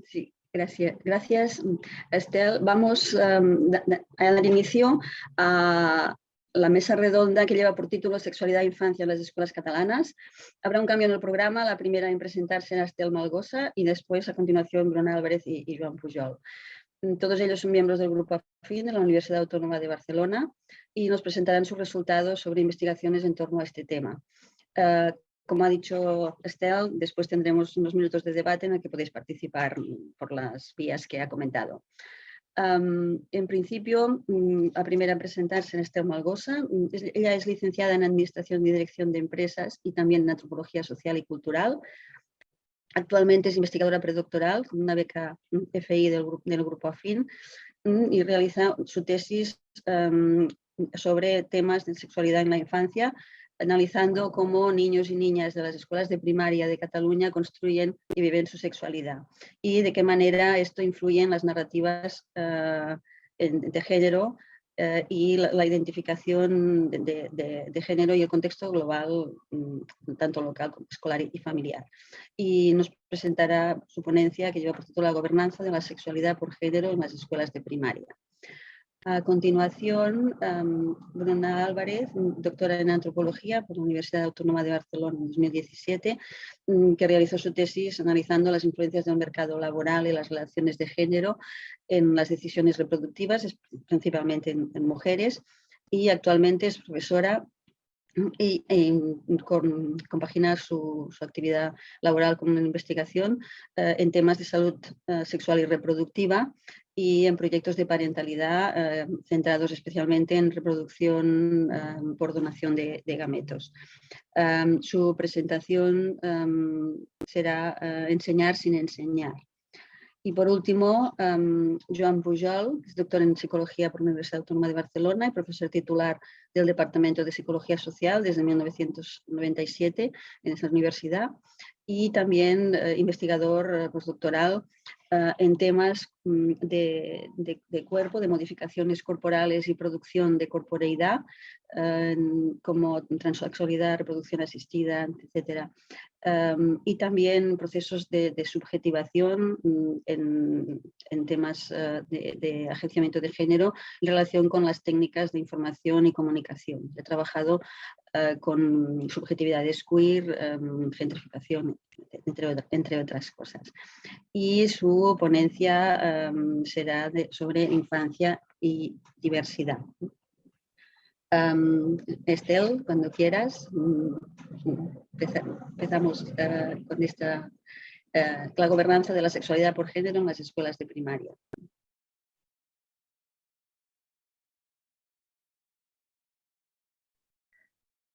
Sí, gracias. Gracias, Estel. Vamos a dar inicio a la mesa redonda que lleva por título Sexualidad e Infancia en las Escuelas Catalanas. Habrá un cambio en el programa. La primera en presentarse será Estel Malgosa y después, a continuación, Bruna Álvarez y Joan Pujol. Todos ellos son miembros del Grupo AFIN de la Universidad Autónoma de Barcelona y nos presentarán sus resultados sobre investigaciones en torno a este tema. Como ha dicho Estel, después tendremos unos minutos de debate en el que podéis participar por las vías que ha comentado. En principio, la primera en presentarse es Estel Malgosa. Ella es licenciada en Administración y Dirección de Empresas y también en Antropología Social y Cultural. Actualmente es investigadora predoctoral con una beca FI del Grupo AFIN y realiza su tesis sobre temas de sexualidad en la infancia, analizando cómo niños y niñas de las escuelas de primaria de Cataluña construyen y viven su sexualidad y de qué manera esto influye en las narrativas de género y la identificación de género y el contexto global, tanto local como escolar y familiar. Y nos presentará su ponencia que lleva por título La gobernanza de la sexualidad por género en las escuelas de primaria. A continuación, Bruna Álvarez, doctora en Antropología por la Universidad Autónoma de Barcelona en 2017, que realizó su tesis analizando las influencias del mercado laboral y las relaciones de género en las decisiones reproductivas, principalmente en mujeres, y actualmente es profesora y compaginar su actividad laboral con una investigación en temas de salud sexual y reproductiva y en proyectos de parentalidad centrados especialmente en reproducción por donación de gametos. Su presentación será Enseñar sin enseñar. Y por último, Joan Pujol, que es doctor en Psicología por la Universidad Autónoma de Barcelona y profesor titular del Departamento de Psicología Social desde 1997 en esa universidad y también investigador postdoctoral en temas de cuerpo, de modificaciones corporales y producción de corporeidad, como transexualidad, reproducción asistida, etc. Y también procesos de subjetivación en temas de agenciamiento de género en relación con las técnicas de información y comunicación. He trabajado con subjetividades queer, gentrificación, entre otras cosas. Y su ponencia será sobre infancia y diversidad. Estel, cuando quieras, empezamos con esta, la gobernanza de la sexualidad por género en las escuelas de primaria.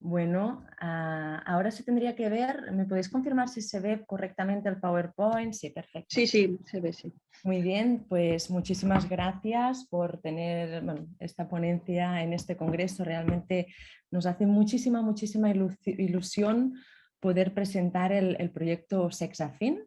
Bueno, ahora se tendría que ver, ¿me podéis confirmar si se ve correctamente el PowerPoint? Sí, perfecto. Sí, sí, se ve, sí. Muy bien, pues muchísimas gracias por tener esta ponencia en este congreso. Realmente nos hace muchísima ilusión poder presentar el proyecto Sexafin.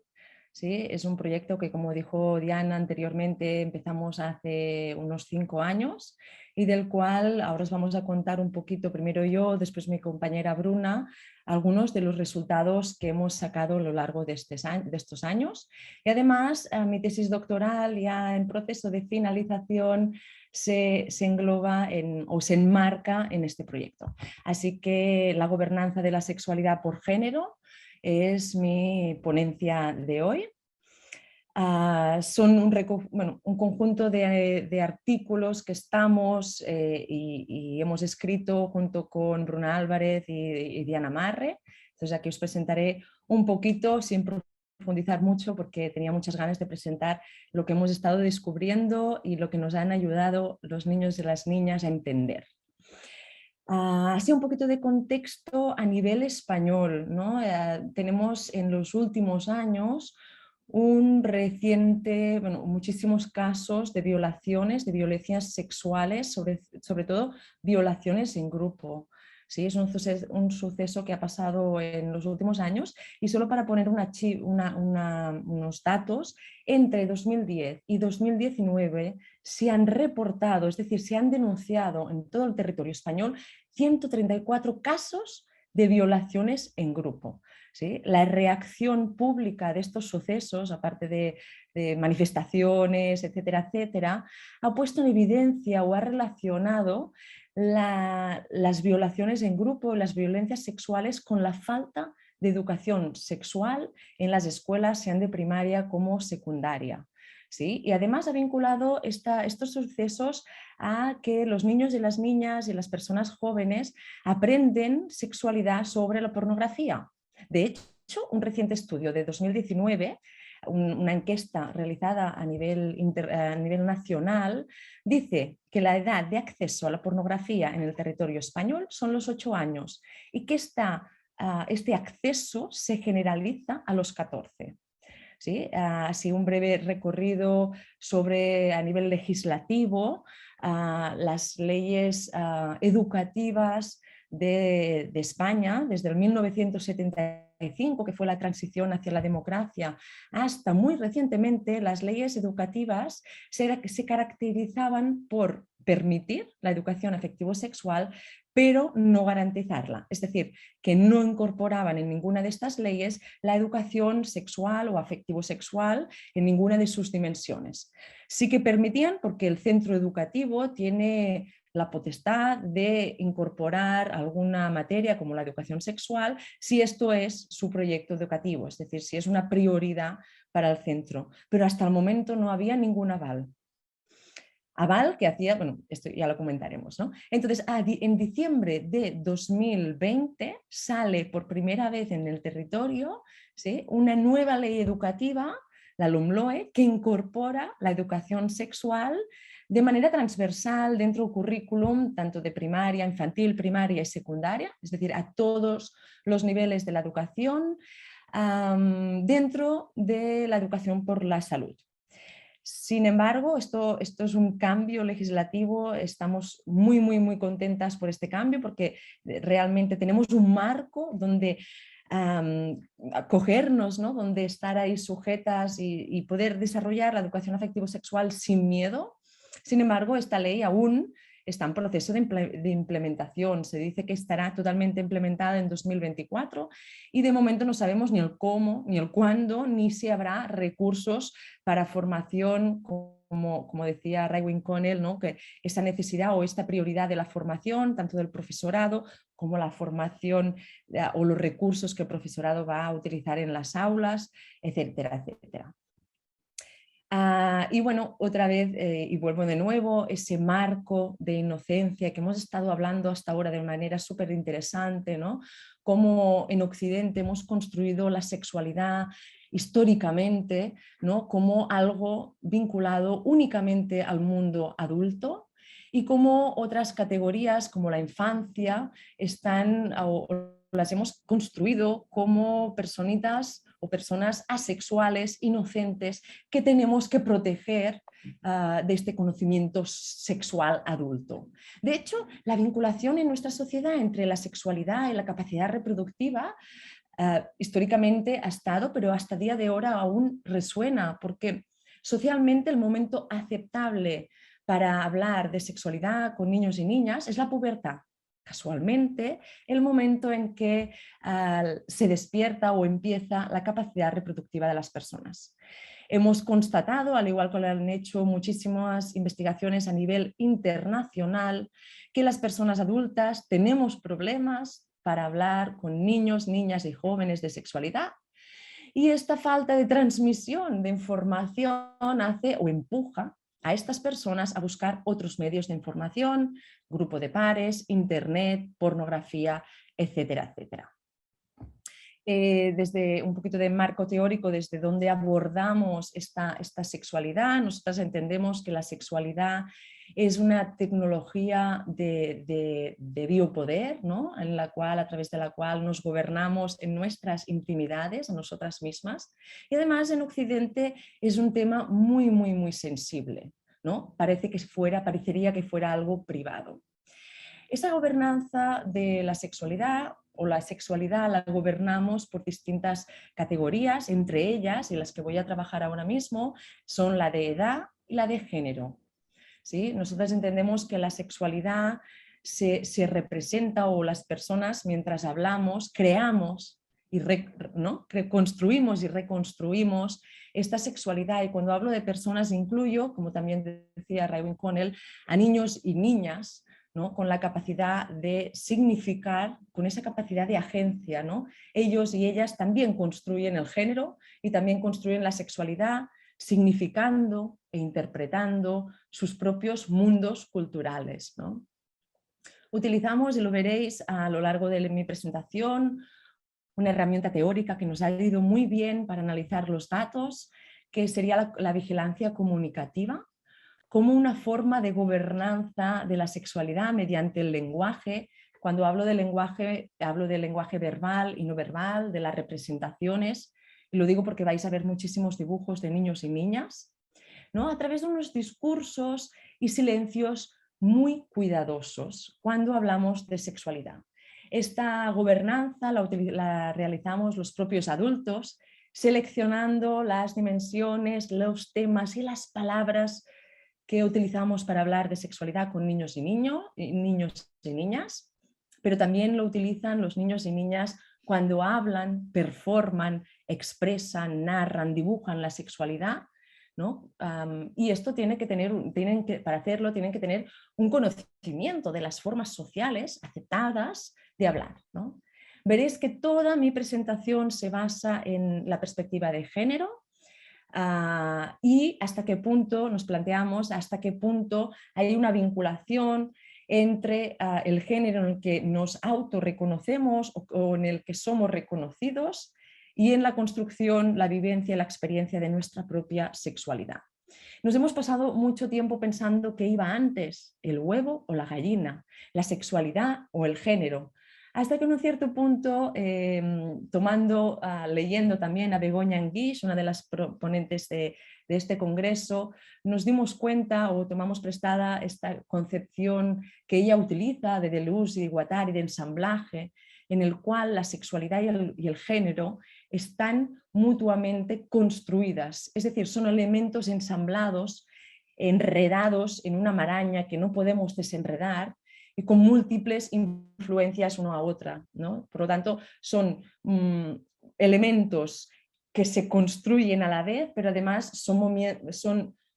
¿Sí? Es un proyecto que, como dijo Diana anteriormente, empezamos hace unos 5 años y del cual ahora os vamos a contar un poquito, primero yo, después mi compañera Bruna, algunos de los resultados que hemos sacado a lo largo de estos años. Y además, mi tesis doctoral ya en proceso de finalización se engloba o se enmarca en este proyecto. Así que la gobernanza de la sexualidad por género es mi ponencia de hoy. Son un conjunto de artículos que estamos y hemos escrito junto con Bruna Álvarez y Diana Marre. Entonces aquí os presentaré un poquito sin profundizar mucho porque tenía muchas ganas de presentar lo que hemos estado descubriendo y lo que nos han ayudado los niños y las niñas a entender. Así un poquito de contexto a nivel español, ¿no? Tenemos en los últimos años muchísimos casos de violaciones, de violencias sexuales, sobre todo violaciones en grupo. ¿Sí? Es un suceso que ha pasado en los últimos años y solo para poner unos datos, entre 2010 y 2019 se han reportado, es decir, se han denunciado en todo el territorio español 134 casos de violaciones en grupo. ¿sí? La reacción pública de estos sucesos, aparte de manifestaciones, etcétera, etcétera, ha puesto en evidencia o ha relacionado las violaciones en grupo, las violencias sexuales con la falta de educación sexual en las escuelas, sean de primaria como secundaria. ¿Sí? Y además ha vinculado estos sucesos a que los niños y las niñas y las personas jóvenes aprenden sexualidad sobre la pornografía. De hecho, un reciente estudio de 2019, una encuesta realizada a nivel nacional, dice que la edad de acceso a la pornografía en el territorio español son los 8 años y que este acceso se generaliza a los 14. ¿Sí? Así un breve recorrido sobre a nivel legislativo, las leyes educativas de España desde el 1975, que fue la transición hacia la democracia, hasta muy recientemente las leyes educativas se caracterizaban por permitir la educación afectivo-sexual, pero no garantizarla. Es decir, que no incorporaban en ninguna de estas leyes la educación sexual o afectivo-sexual en ninguna de sus dimensiones. Sí que permitían, porque el centro educativo tiene la potestad de incorporar alguna materia como la educación sexual si esto es su proyecto educativo, es decir, si es una prioridad para el centro. Pero hasta el momento no había ningún aval. Aval que hacía, bueno, esto ya lo comentaremos, ¿no? Entonces, en diciembre de 2020 sale por primera vez en el territorio, ¿sí?, una nueva ley educativa, la LOMLOE, que incorpora la educación sexual de manera transversal dentro del currículum, tanto de primaria, infantil, primaria y secundaria, es decir, a todos los niveles de la educación, dentro de la educación por la salud. Sin embargo, esto es un cambio legislativo, estamos muy, muy, muy contentas por este cambio porque realmente tenemos un marco donde acogernos, ¿no?, donde estar ahí sujetas y poder desarrollar la educación afectivo-sexual sin miedo. Sin embargo, esta ley aún está en proceso de implementación. Se dice que estará totalmente implementada en 2024 y de momento no sabemos ni el cómo, ni el cuándo, ni si habrá recursos para formación, como decía Raewyn Connell, ¿no?, que esa necesidad o esta prioridad de la formación, tanto del profesorado como la formación o los recursos que el profesorado va a utilizar en las aulas, etcétera, etcétera. Y bueno, otra vez, y vuelvo de nuevo, ese marco de inocencia que hemos estado hablando hasta ahora de manera súper interesante, ¿no? Cómo en Occidente hemos construido la sexualidad históricamente, ¿no?, como algo vinculado únicamente al mundo adulto y cómo otras categorías como la infancia están o las hemos construido como personitas o personas asexuales, inocentes, que tenemos que proteger de este conocimiento sexual adulto. De hecho, la vinculación en nuestra sociedad entre la sexualidad y la capacidad reproductiva históricamente ha estado, pero hasta día de hoy aún resuena, porque socialmente el momento aceptable para hablar de sexualidad con niños y niñas es la pubertad. Casualmente, el momento en que se despierta o empieza la capacidad reproductiva de las personas. Hemos constatado, al igual que lo han hecho muchísimas investigaciones a nivel internacional, que las personas adultas tenemos problemas para hablar con niños, niñas y jóvenes de sexualidad. Y esta falta de transmisión de información hace o empuja a estas personas a buscar otros medios de información, grupo de pares, internet, pornografía, etcétera, etcétera. Desde un poquito de marco teórico, desde donde abordamos esta sexualidad, nosotras entendemos que la sexualidad es una tecnología de biopoder, ¿no?, en la cual, a través de la cual nos gobernamos en nuestras intimidades, a nosotras mismas. Y además en Occidente es un tema muy, muy, muy sensible, ¿no? Parecería que fuera algo privado. Esa gobernanza de la sexualidad o la sexualidad la gobernamos por distintas categorías, entre ellas, y las que voy a trabajar ahora mismo, son la de edad y la de género. ¿Sí? Nosotros entendemos que la sexualidad se representa, o las personas mientras hablamos creamos ¿no? Construimos y reconstruimos esta sexualidad. Y cuando hablo de personas incluyo, como también decía Raewyn Connell, a niños y niñas, ¿no? Con la capacidad de significar, con esa capacidad de agencia, ¿no? Ellos y ellas también construyen el género y también construyen la sexualidad, significando e interpretando sus propios mundos culturales, ¿no? Utilizamos, y lo veréis a lo largo de mi presentación, una herramienta teórica que nos ha ido muy bien para analizar los datos, que sería la vigilancia comunicativa, como una forma de gobernanza de la sexualidad mediante el lenguaje. Cuando hablo del lenguaje verbal y no verbal, de las representaciones, y lo digo porque vais a ver muchísimos dibujos de niños y niñas, ¿no? A través de unos discursos y silencios muy cuidadosos cuando hablamos de sexualidad. Esta gobernanza la realizamos los propios adultos, seleccionando las dimensiones, los temas y las palabras que utilizamos para hablar de sexualidad con niños y niñas, pero también lo utilizan los niños y niñas cuando hablan, performan, expresan, narran, dibujan la sexualidad, ¿no? Y esto para hacerlo tienen que tener un conocimiento de las formas sociales aceptadas de hablar, ¿no? Veréis que toda mi presentación se basa en la perspectiva de género, y hasta qué punto nos planteamos, hasta qué punto hay una vinculación entre el género en el que nos autorreconocemos o en el que somos reconocidos y en la construcción, la vivencia y la experiencia de nuestra propia sexualidad. Nos hemos pasado mucho tiempo pensando qué iba antes, el huevo o la gallina, la sexualidad o el género, hasta que en un cierto punto, leyendo también a Begoña Enguix, una de las proponentes de este congreso, nos dimos cuenta o tomamos prestada esta concepción que ella utiliza de Deleuze y de Guattari de ensamblaje, en el cual la sexualidad y el género están mutuamente construidas, es decir, son elementos ensamblados, enredados en una maraña que no podemos desenredar y con múltiples influencias una a otra, ¿no? Por lo tanto, son elementos que se construyen a la vez, pero además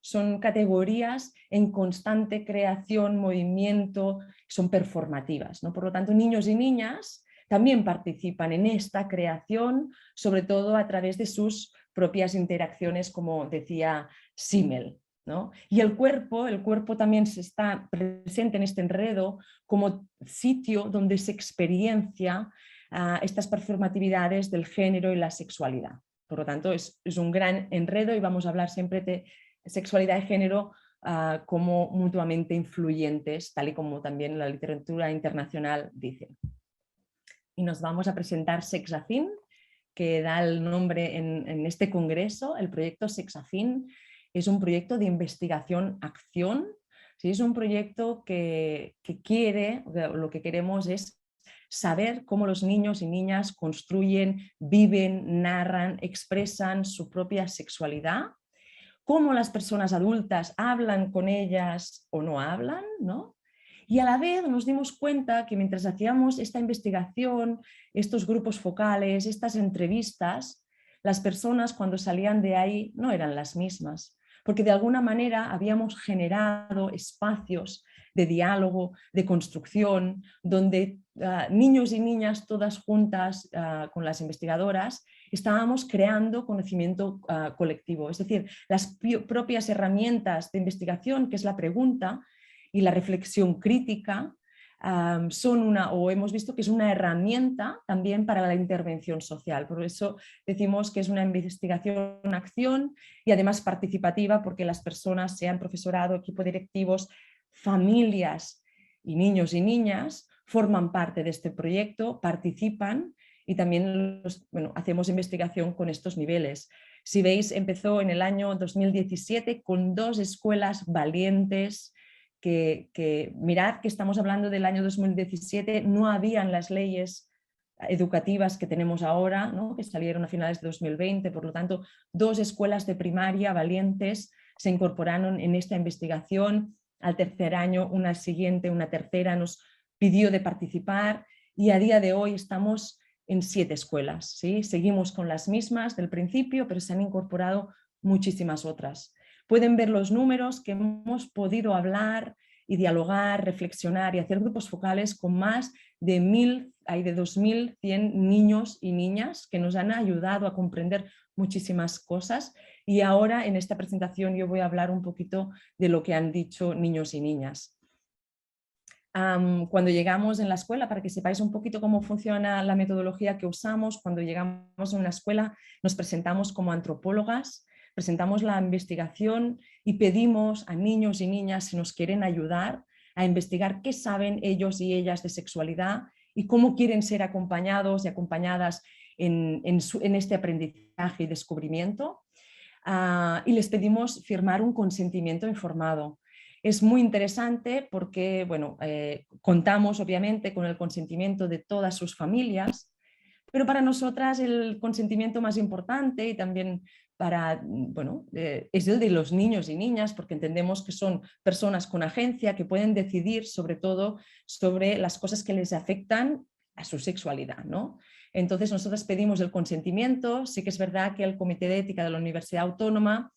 son categorías en constante creación, movimiento, son performativas, ¿no? Por lo tanto, niños y niñas también participan en esta creación, sobre todo a través de sus propias interacciones, como decía Simmel, ¿no? Y el cuerpo también se está presente en este enredo como sitio donde se experiencia estas performatividades del género y la sexualidad. Por lo tanto, es un gran enredo y vamos a hablar siempre de sexualidad y género como mutuamente influyentes, tal y como también la literatura internacional dice. Y nos vamos a presentar Sexafin, que da el nombre en este congreso. El proyecto Sexafin es un proyecto de investigación-acción. ¿Sí? Es un proyecto que lo que queremos es saber cómo los niños y niñas construyen, viven, narran, expresan su propia sexualidad, cómo las personas adultas hablan con ellas o no hablan, ¿no? Y a la vez nos dimos cuenta que mientras hacíamos esta investigación, estos grupos focales, estas entrevistas, las personas cuando salían de ahí no eran las mismas, porque de alguna manera habíamos generado espacios de diálogo, de construcción, donde niños y niñas todas juntas con las investigadoras estábamos creando conocimiento colectivo, es decir, las propias herramientas de investigación, que es la pregunta, y la reflexión crítica hemos visto que es una herramienta también para la intervención social. Por eso decimos que es una investigación-acción y además participativa, porque las personas, sean profesorado, equipo directivos, familias y niños y niñas, forman parte de este proyecto, participan y también hacemos investigación con estos niveles. Si veis, empezó en el año 2017 con 2 escuelas valientes, que mirad que estamos hablando del año 2017, no habían las leyes educativas que tenemos ahora, ¿no? Que salieron a finales de 2020, por lo tanto 2 escuelas de primaria valientes se incorporaron en esta investigación. Al tercer año una tercera nos pidió de participar y a día de hoy estamos en 7 escuelas. ¿Sí? Seguimos con las mismas del principio, pero se han incorporado muchísimas otras. Pueden ver los números que hemos podido hablar y dialogar, reflexionar y hacer grupos focales con más de 2.100 niños y niñas que nos han ayudado a comprender muchísimas cosas. Y ahora en esta presentación yo voy a hablar un poquito de lo que han dicho niños y niñas. Cuando llegamos en la escuela, para que sepáis un poquito cómo funciona la metodología que usamos, cuando llegamos a una escuela nos presentamos como antropólogas, presentamos la investigación y pedimos a niños y niñas si nos quieren ayudar a investigar qué saben ellos y ellas de sexualidad y cómo quieren ser acompañados y acompañadas en este aprendizaje y descubrimiento. Y les pedimos firmar un consentimiento informado. Es muy interesante porque bueno, contamos obviamente con el consentimiento de todas sus familias, pero para nosotras el consentimiento más importante y también es el de los niños y niñas, porque entendemos que son personas con agencia que pueden decidir sobre todo sobre las cosas que les afectan a su sexualidad, ¿no? Entonces nosotros pedimos el consentimiento. Sí que es verdad que el Comité de Ética de la Universidad Autónoma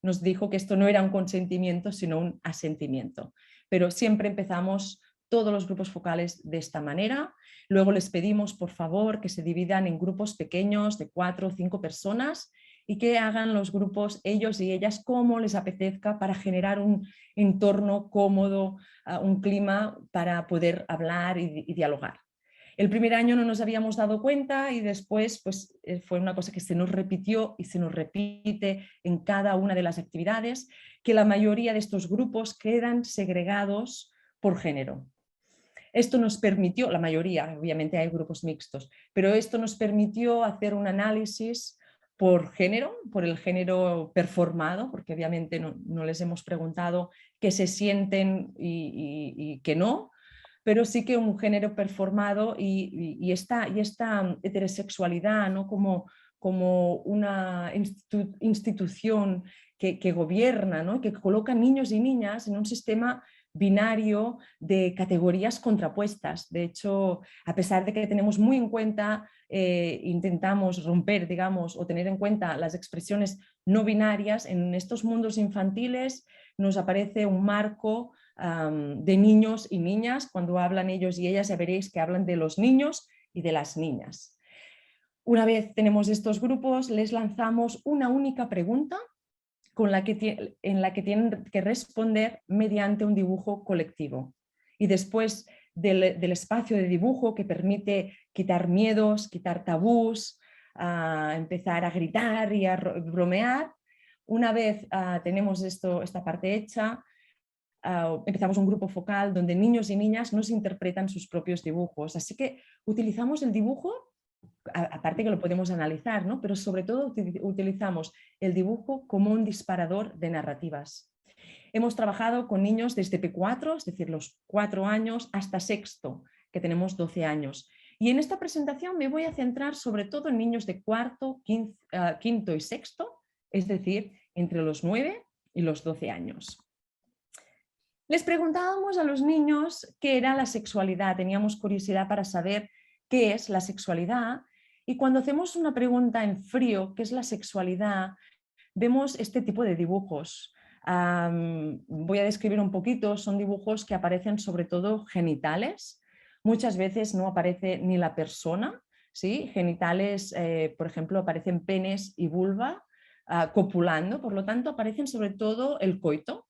nos dijo que esto no era un consentimiento sino un asentimiento, pero siempre empezamos todos los grupos focales de esta manera. Luego les pedimos por favor que se dividan en grupos pequeños de 4 o 5 personas y que hagan los grupos ellos y ellas como les apetezca para generar un entorno cómodo, un clima para poder hablar y dialogar. El primer año no nos habíamos dado cuenta y después pues, fue una cosa que se nos repitió y se nos repite en cada una de las actividades, que la mayoría de estos grupos quedan segregados por género. Esto nos permitió, la mayoría, obviamente hay grupos mixtos, pero esto nos permitió hacer un análisis por género, por el género performado, porque obviamente no les hemos preguntado qué se sienten y qué no, pero sí que un género performado y esta heterosexualidad, ¿no? como una institución que gobierna, ¿no? Que coloca niños y niñas en un sistema binario de categorías contrapuestas. De hecho, a pesar de que tenemos muy en cuenta, intentamos romper, digamos, o tener en cuenta las expresiones no binarias, en estos mundos infantiles nos aparece un marco de niños y niñas. Cuando hablan ellos y ellas ya veréis que hablan de los niños y de las niñas. Una vez tenemos estos grupos, les lanzamos una única pregunta en la que tienen que responder mediante un dibujo colectivo. Y después del espacio de dibujo que permite quitar miedos, quitar tabús, empezar a gritar y a bromear, una vez tenemos esta parte hecha, empezamos un grupo focal donde niños y niñas nos interpretan sus propios dibujos. Así que utilizamos el dibujo, aparte que lo podemos analizar, ¿no? Pero sobre todo utilizamos el dibujo como un disparador de narrativas. Hemos trabajado con niños desde P4, es decir, los 4 años, hasta sexto, que tenemos 12 años. Y en esta presentación me voy a centrar sobre todo en niños de cuarto, quinto y sexto, es decir, entre los 9 y los 12 años. Les preguntábamos a los niños qué era la sexualidad, teníamos curiosidad para saber qué es la sexualidad y cuando hacemos una pregunta en frío, ¿qué es la sexualidad?, vemos este tipo de dibujos. Voy a describir un poquito, son dibujos que aparecen sobre todo genitales, muchas veces no aparece ni la persona, ¿sí? Genitales, por ejemplo, aparecen penes y vulva copulando, por lo tanto aparecen sobre todo el coito,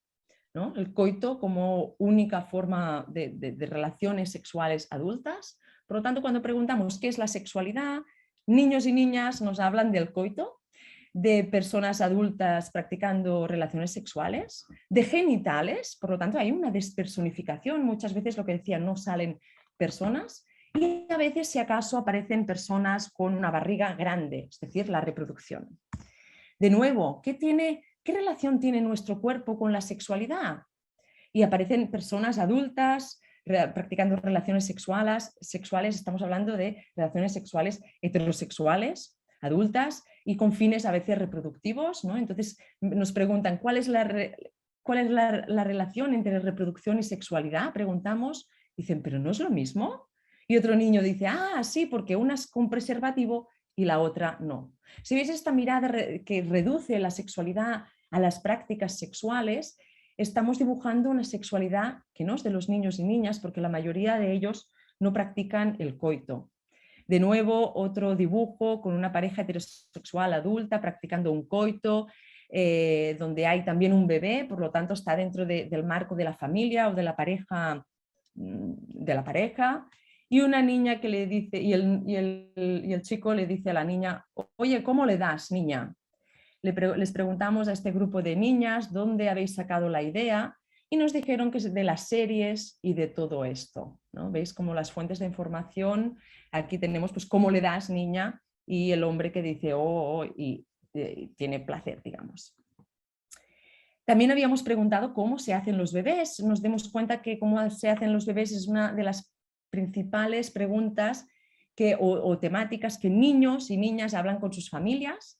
¿no? El coito como única forma de relaciones sexuales adultas. Por lo tanto, cuando preguntamos qué es la sexualidad, niños y niñas nos hablan del coito, de personas adultas practicando relaciones sexuales, de genitales, por lo tanto hay una despersonificación, muchas veces lo que decía, no salen personas y a veces si acaso aparecen personas con una barriga grande, es decir, la reproducción. De nuevo, ¿qué relación tiene nuestro cuerpo con la sexualidad? Y aparecen personas adultas practicando relaciones sexuales, estamos hablando de relaciones sexuales heterosexuales, adultas y con fines a veces reproductivos, ¿no? Entonces nos preguntan ¿cuál es la relación entre reproducción y sexualidad? Preguntamos, dicen, pero ¿no es lo mismo? Y otro niño dice, ah, sí, porque una es con preservativo y la otra no. Si veis esta mirada que reduce la sexualidad a las prácticas sexuales, estamos dibujando una sexualidad que no es de los niños y niñas, porque la mayoría de ellos no practican el coito. De nuevo, otro dibujo con una pareja heterosexual adulta practicando un coito, donde hay también un bebé, por lo tanto está dentro del marco de la familia o de la pareja, y una niña que le dice, y el chico le dice a la niña, oye, ¿cómo le das, niña? Les preguntamos a este grupo de niñas dónde habéis sacado la idea y nos dijeron que es de las series y de todo esto, ¿no? ¿Veis como las fuentes de información? Aquí tenemos pues cómo le das, niña, y el hombre que dice oh, y tiene placer, digamos. También habíamos preguntado cómo se hacen los bebés. Nos dimos cuenta que cómo se hacen los bebés es una de las principales preguntas o temáticas que niños y niñas hablan con sus familias.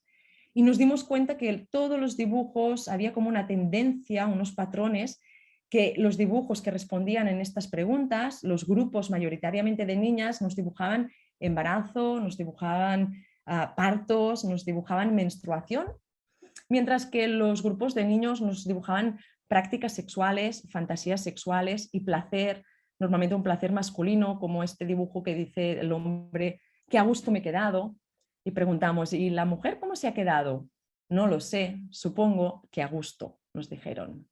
Y nos dimos cuenta que todos los dibujos, había como una tendencia, unos patrones, que los dibujos que respondían en estas preguntas, los grupos mayoritariamente de niñas nos dibujaban embarazo, nos dibujaban partos, nos dibujaban menstruación, mientras que los grupos de niños nos dibujaban prácticas sexuales, fantasías sexuales y placer, normalmente un placer masculino, como este dibujo que dice el hombre, qué a gusto me he quedado, y preguntamos, ¿y la mujer cómo se ha quedado? No lo sé, supongo que a gusto, nos dijeron.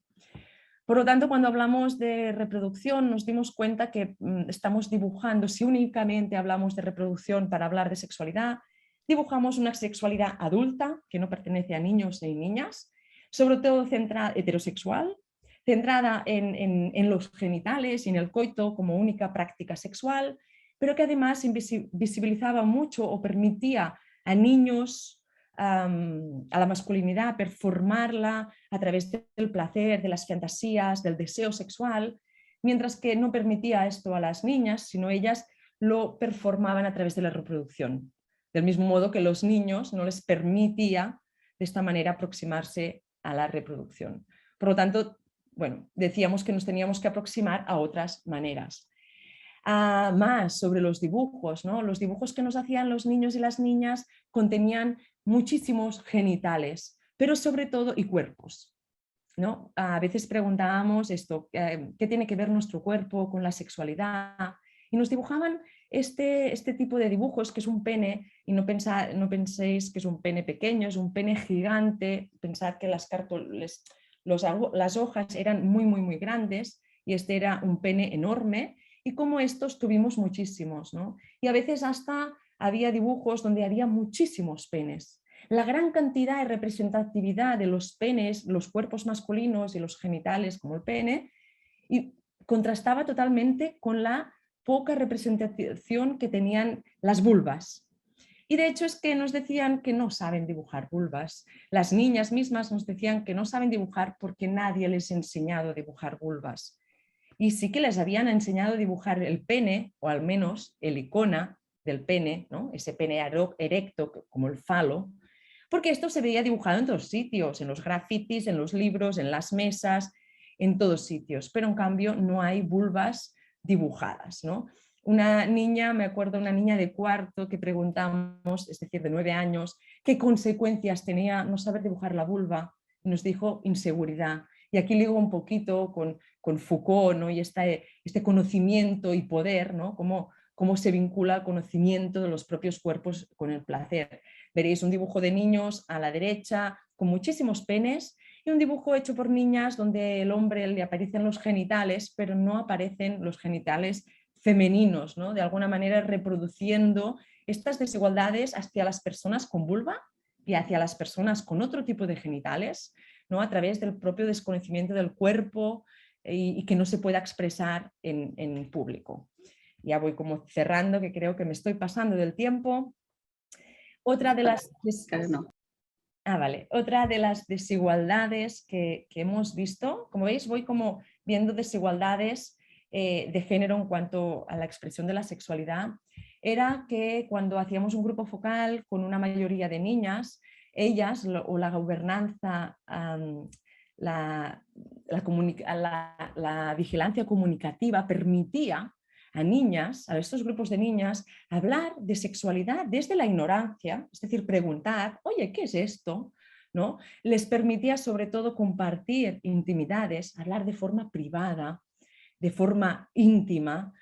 Por lo tanto, cuando hablamos de reproducción, nos dimos cuenta que estamos dibujando, si únicamente hablamos de reproducción para hablar de sexualidad, dibujamos una sexualidad adulta que no pertenece a niños ni niñas, sobre todo heterosexual, centrada en los genitales y en el coito como única práctica sexual, pero que además visibilizaba mucho o permitía a niños, a la masculinidad, performarla a través del placer, de las fantasías, del deseo sexual, mientras que no permitía esto a las niñas, sino ellas lo performaban a través de la reproducción. Del mismo modo que los niños no les permitía de esta manera aproximarse a la reproducción. Por lo tanto, bueno, decíamos que nos teníamos que aproximar a otras maneras. Más sobre los dibujos, ¿no? Los dibujos que nos hacían los niños y las niñas contenían muchísimos genitales, pero sobre todo y cuerpos, ¿no? A veces preguntábamos esto, ¿qué tiene que ver nuestro cuerpo con la sexualidad? Y nos dibujaban este tipo de dibujos, que es un pene, y no penséis que es un pene pequeño, es un pene gigante. Pensad que las hojas eran muy, muy, muy grandes y este era un pene enorme, y como estos tuvimos muchísimos, ¿no? Y a veces hasta había dibujos donde había muchísimos penes. La gran cantidad y representatividad de los penes, los cuerpos masculinos y los genitales como el pene, y contrastaba totalmente con la poca representación que tenían las vulvas. Y de hecho es que nos decían que no saben dibujar vulvas. Las niñas mismas nos decían que no saben dibujar porque nadie les ha enseñado a dibujar vulvas. Y sí que les habían enseñado a dibujar el pene, o al menos el icona del pene, ¿no? Ese pene erecto como el falo, porque esto se veía dibujado en todos sitios, en los grafitis, en los libros, en las mesas, en todos sitios, pero en cambio no hay vulvas dibujadas, ¿no? Una niña, me acuerdo, una niña de cuarto que preguntamos, es decir, de 9 años, qué consecuencias tenía no saber dibujar la vulva, y nos dijo inseguridad. Y aquí ligo un poquito con Foucault, ¿no? Y este conocimiento y poder, ¿no? Cómo se vincula el conocimiento de los propios cuerpos con el placer. Veréis un dibujo de niños a la derecha con muchísimos penes y un dibujo hecho por niñas donde el hombre le aparecen los genitales, pero no aparecen los genitales femeninos, ¿no? De alguna manera reproduciendo estas desigualdades hacia las personas con vulva y hacia las personas con otro tipo de genitales, ¿no? A través del propio desconocimiento del cuerpo y que no se pueda expresar en público. Ya voy como cerrando, que creo que me estoy pasando del tiempo. Otra de las, Otra de las desigualdades que hemos visto, como veis, voy como viendo desigualdades de género en cuanto a la expresión de la sexualidad, era que cuando hacíamos un grupo focal con una mayoría de niñas, ellas o la gobernanza, la vigilancia comunicativa permitía a niñas, a estos grupos de niñas, hablar de sexualidad desde la ignorancia, es decir, preguntar, oye, ¿qué es esto? ¿No? Les permitía sobre todo compartir intimidades, hablar de forma privada, de forma íntima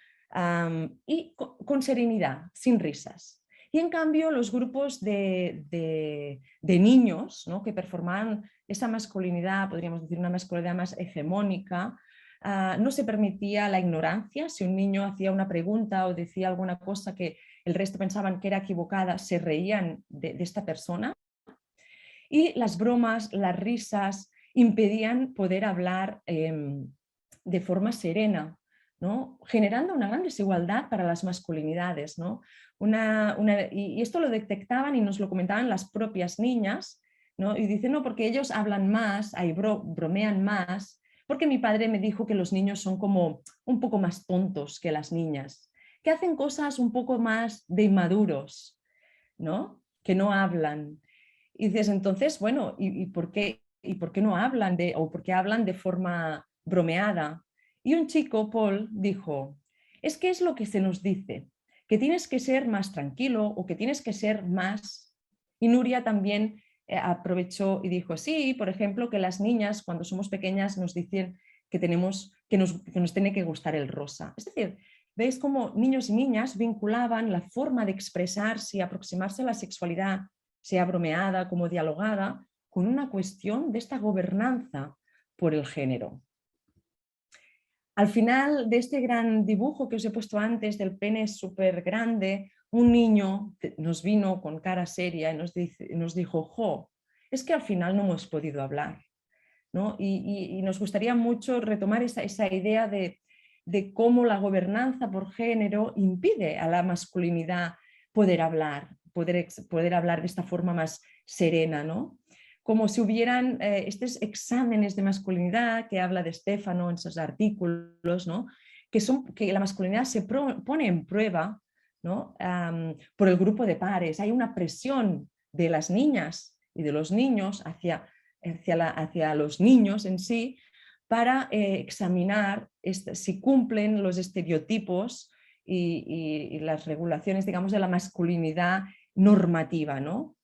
y con serenidad, sin risas. Y en cambio los grupos de niños, ¿no?, que performaban esa masculinidad, podríamos decir una masculinidad más hegemónica, no se permitía la ignorancia. Si un niño hacía una pregunta o decía alguna cosa que el resto pensaban que era equivocada, se reían de esta persona. Y las bromas, las risas impedían poder hablar de forma serena, ¿no?, generando una gran desigualdad para las masculinidades, ¿no? Y esto lo detectaban y nos lo comentaban las propias niñas, ¿no? Y dicen, no, porque ellos hablan más, bromean más, porque mi padre me dijo que los niños son como un poco más tontos que las niñas, que hacen cosas un poco más de inmaduros, ¿no?, que no hablan. Y dices, entonces, bueno, ¿y por qué no hablan o por qué hablan de forma bromeada? Y un chico, Paul, dijo, es que es lo que se nos dice, que tienes que ser más tranquilo o que tienes que ser más... Y Nuria también aprovechó y dijo, sí, por ejemplo, que las niñas cuando somos pequeñas nos dicen que nos tiene que gustar el rosa. Es decir, veis cómo niños y niñas vinculaban la forma de expresarse y aproximarse a la sexualidad, sea bromeada como dialogada, con una cuestión de esta gobernanza por el género. Al final de este gran dibujo que os he puesto antes del pene súper grande, un niño nos vino con cara seria y nos dijo, jo, es que al final no hemos podido hablar, ¿no? Y nos gustaría mucho retomar esa idea de cómo la gobernanza por género impide a la masculinidad poder hablar, poder hablar de esta forma más serena, ¿no? Como si hubieran estos exámenes de masculinidad que habla de Stefano en sus artículos, ¿no?, que la masculinidad se pone en prueba, ¿no?, por el grupo de pares. Hay una presión de las niñas y de los niños hacia los niños en sí para examinar si cumplen los estereotipos y las regulaciones, digamos, de la masculinidad normativa, ¿no?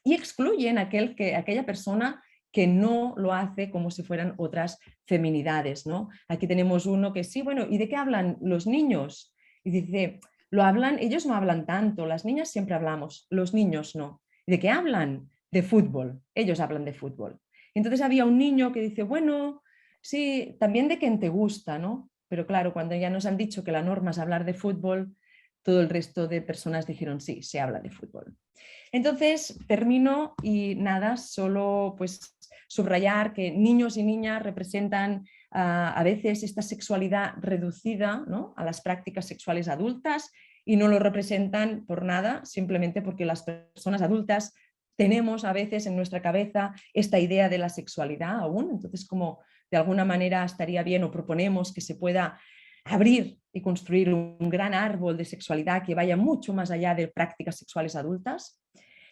Y excluyen aquella persona que no lo hace como si fueran otras feminidades, ¿no? Aquí tenemos uno que sí, bueno, ¿y de qué hablan los niños? Y dice, ellos no hablan tanto, las niñas siempre hablamos, los niños no. ¿De qué hablan? De fútbol, ellos hablan de fútbol. Entonces había un niño que dice, bueno, sí, también de quien te gusta, ¿no? Pero claro, cuando ya nos han dicho que la norma es hablar de fútbol, todo el resto de personas dijeron, sí, se habla de fútbol. Entonces termino y nada, solo pues subrayar que niños y niñas representan a veces esta sexualidad reducida, ¿no?, a las prácticas sexuales adultas y no lo representan por nada, simplemente porque las personas adultas tenemos a veces en nuestra cabeza esta idea de la sexualidad aún. Entonces, como de alguna manera estaría bien o proponemos que se pueda abrir y construir un gran árbol de sexualidad que vaya mucho más allá de prácticas sexuales adultas,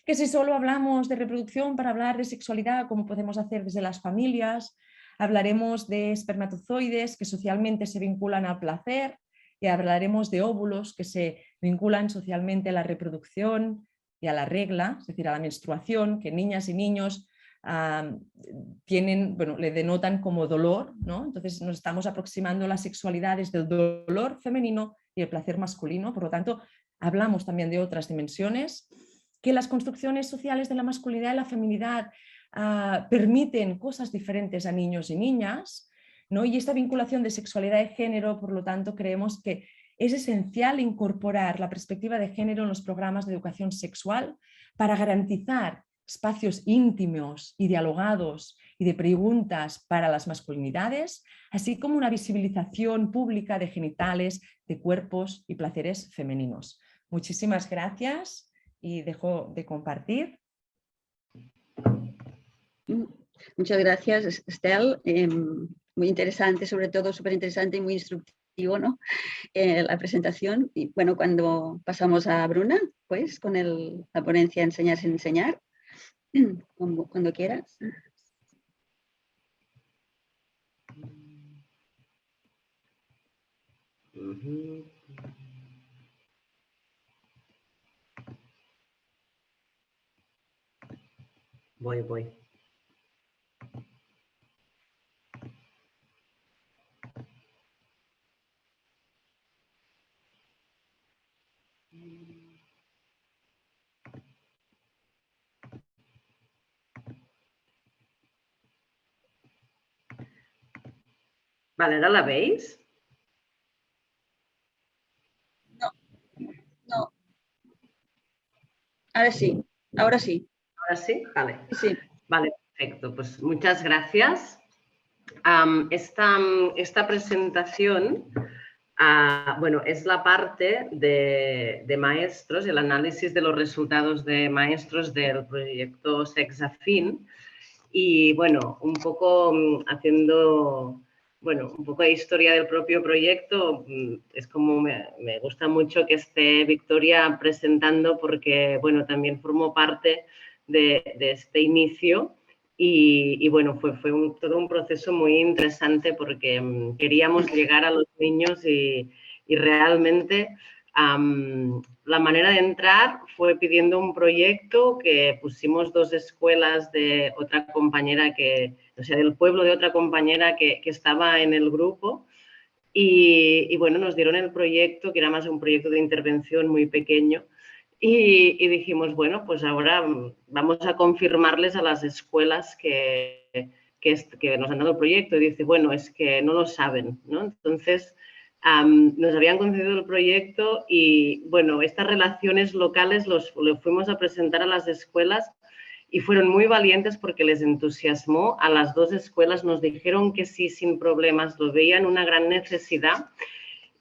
que si solo hablamos de reproducción para hablar de sexualidad, como podemos hacer desde las familias, hablaremos de espermatozoides que socialmente se vinculan al placer y hablaremos de óvulos que se vinculan socialmente a la reproducción y a la regla, es decir, a la menstruación, que niñas y niños le denotan como dolor, ¿no? Entonces nos estamos aproximando a las sexualidades del dolor femenino y el placer masculino, por lo tanto hablamos también de otras dimensiones, que las construcciones sociales de la masculinidad y la feminidad permiten cosas diferentes a niños y niñas, ¿no? Y esta vinculación de sexualidad y género, por lo tanto, creemos que es esencial incorporar la perspectiva de género en los programas de educación sexual para garantizar espacios íntimos y dialogados y de preguntas para las masculinidades, así como una visibilización pública de genitales, de cuerpos y placeres femeninos. Muchísimas gracias y dejo de compartir. Muchas gracias, Estel. Muy interesante, sobre todo súper interesante y muy instructivo, ¿no? La presentación. Y bueno, cuando pasamos a Bruna, pues con la ponencia Enseñar sin enseñar, cuando quieras. Voy. Vale, ¿ahora la veis? No. Ahora sí. ¿Ahora sí? Vale. Sí. Vale, perfecto. Pues muchas gracias. Esta presentación, bueno, es la parte de maestros, el análisis de los resultados de maestros del proyecto Sexafin. Y bueno, un poco haciendo, bueno, un poco de historia del propio proyecto, es como me gusta mucho que esté Victoria presentando porque, bueno, también formó parte de este inicio y bueno, fue todo un proceso muy interesante porque queríamos llegar a los niños y realmente la manera de entrar fue pidiendo un proyecto que pusimos 2 escuelas de otra compañera del pueblo de otra compañera que estaba en el grupo y bueno, nos dieron el proyecto, que era más un proyecto de intervención muy pequeño y dijimos, bueno, pues ahora vamos a confirmarles a las escuelas que nos han dado el proyecto y dice, bueno, es que no lo saben, ¿no? Entonces, nos habían concedido el proyecto y, bueno, estas relaciones locales lo fuimos a presentar a las escuelas y fueron muy valientes porque les entusiasmó. A las 2 escuelas nos dijeron que sí, sin problemas, lo veían una gran necesidad.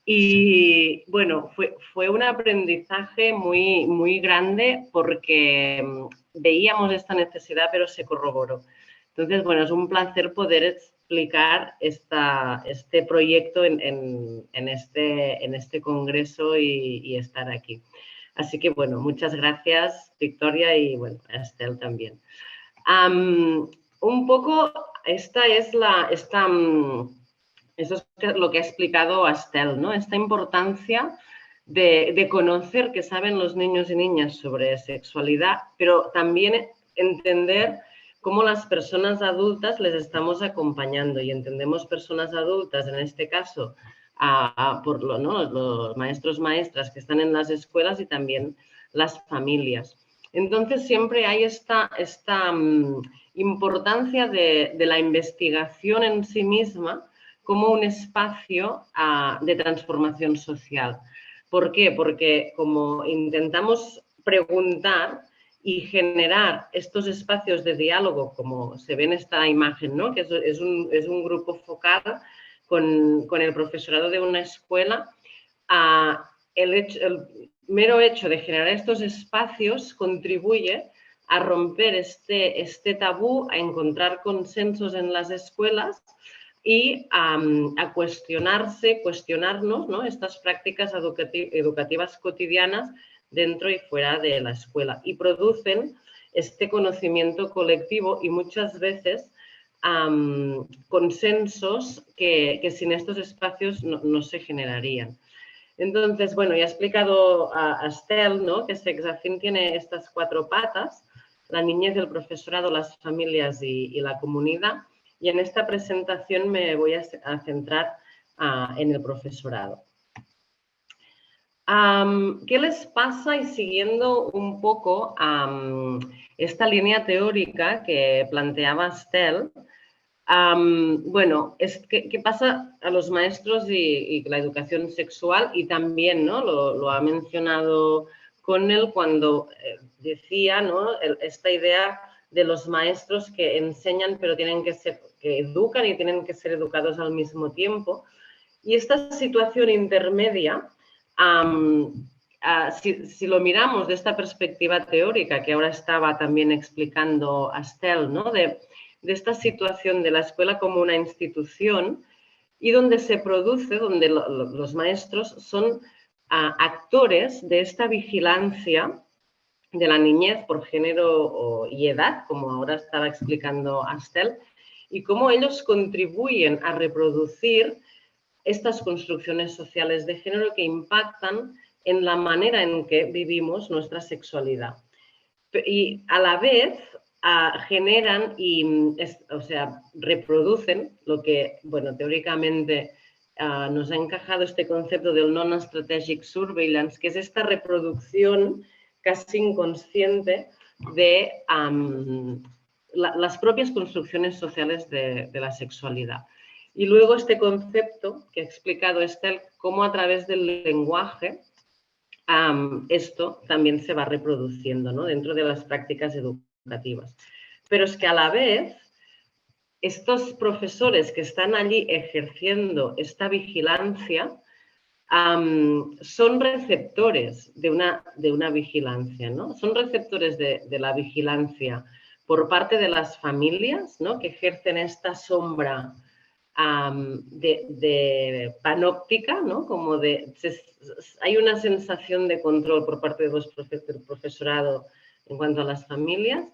Y, bueno, fue un aprendizaje muy, muy grande porque veíamos esta necesidad, pero se corroboró. Entonces, bueno, es un placer poder explicar este proyecto en este congreso y estar aquí. Así que, bueno, muchas gracias, Victoria, y, bueno, a Estel también. Un poco, eso es lo que ha explicado Estel, ¿no? Esta importancia de conocer qué saben los niños y niñas sobre sexualidad, pero también entender cómo las personas adultas les estamos acompañando y entendemos personas adultas, en este caso, por los maestros, maestras que están en las escuelas y también las familias. Entonces, siempre hay esta importancia de la investigación en sí misma como un espacio de transformación social. ¿Por qué? Porque como intentamos preguntar y generar estos espacios de diálogo, como se ve en esta imagen, ¿no? Que es un grupo focal con el profesorado de una escuela, el mero hecho de generar estos espacios contribuye a romper este tabú, a encontrar consensos en las escuelas y a cuestionarnos, ¿no? Estas prácticas educativas cotidianas dentro y fuera de la escuela y producen este conocimiento colectivo y muchas veces consensos que sin estos espacios no se generarían. Entonces, bueno, ya he explicado a Estel, ¿no? Que Sexafin tiene estas 4 patas: la niñez, el profesorado, las familias y la comunidad. Y en esta presentación me voy a centrar en el profesorado. ¿Qué les pasa? Y siguiendo un poco esta línea teórica que planteaba Estel, bueno, ¿qué pasa a los maestros y la educación sexual? Y también, ¿no? Lo ha mencionado Connell cuando decía, ¿no? Esta idea de los maestros que enseñan pero que educan y tienen que ser educados al mismo tiempo. Y esta situación intermedia, si lo miramos de esta perspectiva teórica que ahora estaba también explicando Estel, ¿no? De esta situación de la escuela como una institución y donde donde los maestros son actores de esta vigilancia de la niñez por género y edad, como ahora estaba explicando Estel, y cómo ellos contribuyen a reproducir estas construcciones sociales de género que impactan en la manera en que vivimos nuestra sexualidad. Y a la vez generan reproducen lo que, bueno, teóricamente nos ha encajado este concepto del non-strategic surveillance, que es esta reproducción casi inconsciente de las propias construcciones sociales de la sexualidad. Y luego este concepto que ha explicado Estel, cómo a través del lenguaje esto también se va reproduciendo, ¿no?, dentro de las prácticas educativas. Pero es que a la vez, estos profesores que están allí ejerciendo esta vigilancia son receptores de una vigilancia, ¿no? Son receptores de la vigilancia por parte de las familias, ¿no?, que ejercen esta sombra de panóptica, ¿no?, como hay una sensación de control por parte del profesorado en cuanto a las familias.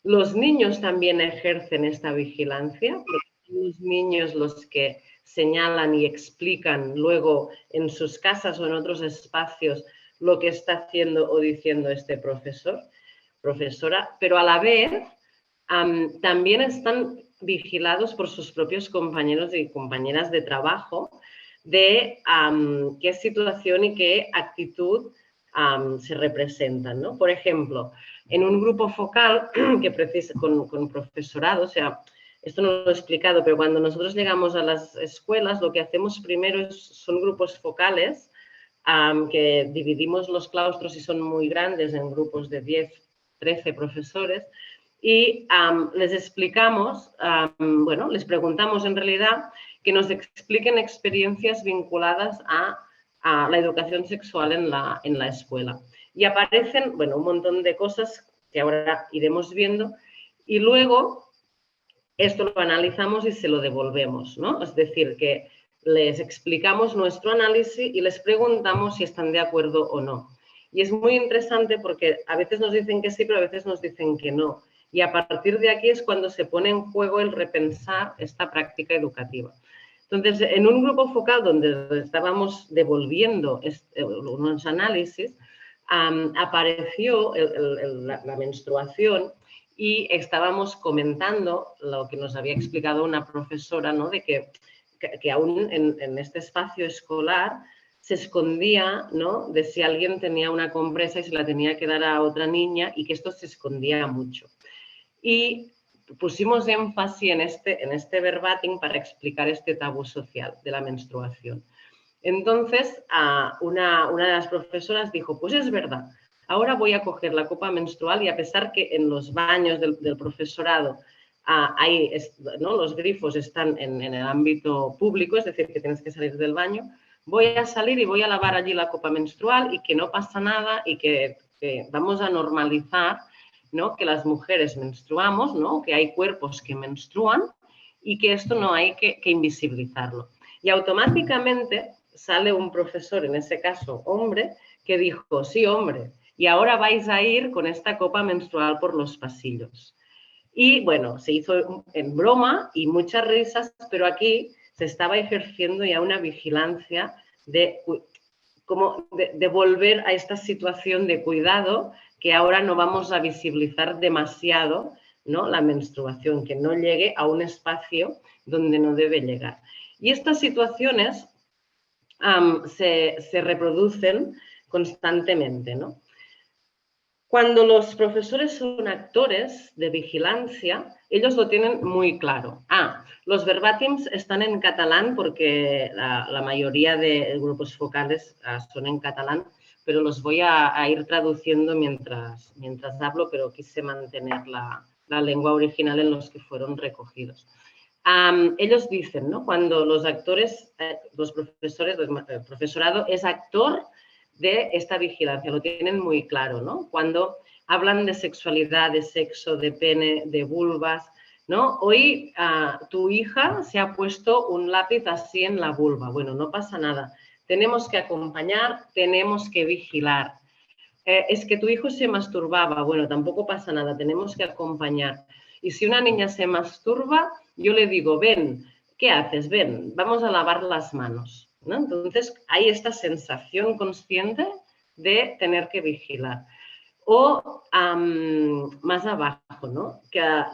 Los niños también ejercen esta vigilancia, porque son los niños los que señalan y explican luego en sus casas o en otros espacios lo que está haciendo o diciendo este profesora, pero a la vez también están vigilados por sus propios compañeros y compañeras de trabajo de qué situación y qué actitud se representan, ¿no? Por ejemplo, en un grupo focal con profesorado, o sea, esto no lo he explicado, pero cuando nosotros llegamos a las escuelas, lo que hacemos primero son grupos focales que dividimos los claustros y son muy grandes en grupos de 10, 13 profesores y les explicamos, bueno, les preguntamos en realidad que nos expliquen experiencias vinculadas a la educación sexual en la escuela. Y aparecen, bueno, un montón de cosas que ahora iremos viendo y luego esto lo analizamos y se lo devolvemos, ¿no? Es decir, que les explicamos nuestro análisis y les preguntamos si están de acuerdo o no. Y es muy interesante porque a veces nos dicen que sí, pero a veces nos dicen que no. Y a partir de aquí es cuando se pone en juego el repensar esta práctica educativa. Entonces, en un grupo focal donde estábamos devolviendo unos análisis, apareció la menstruación y estábamos comentando lo que nos había explicado una profesora, ¿no?, de que aún en este espacio escolar se escondía, ¿no?, de si alguien tenía una compresa y se la tenía que dar a otra niña y que esto se escondía mucho. Y pusimos énfasis en este verbatim para explicar este tabú social de la menstruación. Entonces, una de las profesoras dijo, pues es verdad, ahora voy a coger la copa menstrual y a pesar que en los baños del profesorado ¿no?, los grifos están en el ámbito público, es decir, que tienes que salir del baño, voy a salir y voy a lavar allí la copa menstrual y que no pasa nada y que vamos a normalizar, ¿no?, que las mujeres menstruamos, ¿no?, que hay cuerpos que menstruan y que esto no hay que invisibilizarlo. Y automáticamente sale un profesor, en ese caso hombre, que dijo, sí, hombre, y ahora vais a ir con esta copa menstrual por los pasillos. Y bueno, se hizo en broma y muchas risas, pero aquí se estaba ejerciendo ya una vigilancia de volver a esta situación de cuidado que ahora no vamos a visibilizar demasiado, ¿no?, la menstruación, que no llegue a un espacio donde no debe llegar. Y estas situaciones se reproducen constantemente, ¿no? Cuando los profesores son actores de vigilancia, ellos lo tienen muy claro. Los verbatims están en catalán porque la mayoría de grupos focales son en catalán, pero los voy a ir traduciendo mientras hablo, pero quise mantener la lengua original en los que fueron recogidos. Ellos dicen, ¿no?, cuando los actores, los profesores, el profesorado es actor de esta vigilancia, lo tienen muy claro, ¿no? Cuando hablan de sexualidad, de sexo, de pene, de vulvas, ¿no? Hoy tu hija se ha puesto un lápiz así en la vulva. Bueno, no pasa nada. Tenemos que acompañar, tenemos que vigilar. Es que tu hijo se masturbaba. Bueno, tampoco pasa nada, tenemos que acompañar. Y si una niña se masturba, yo le digo, ven, ¿qué haces? Ven, vamos a lavar las manos, ¿no? Entonces hay esta sensación consciente de tener que vigilar. O más abajo, ¿no? Que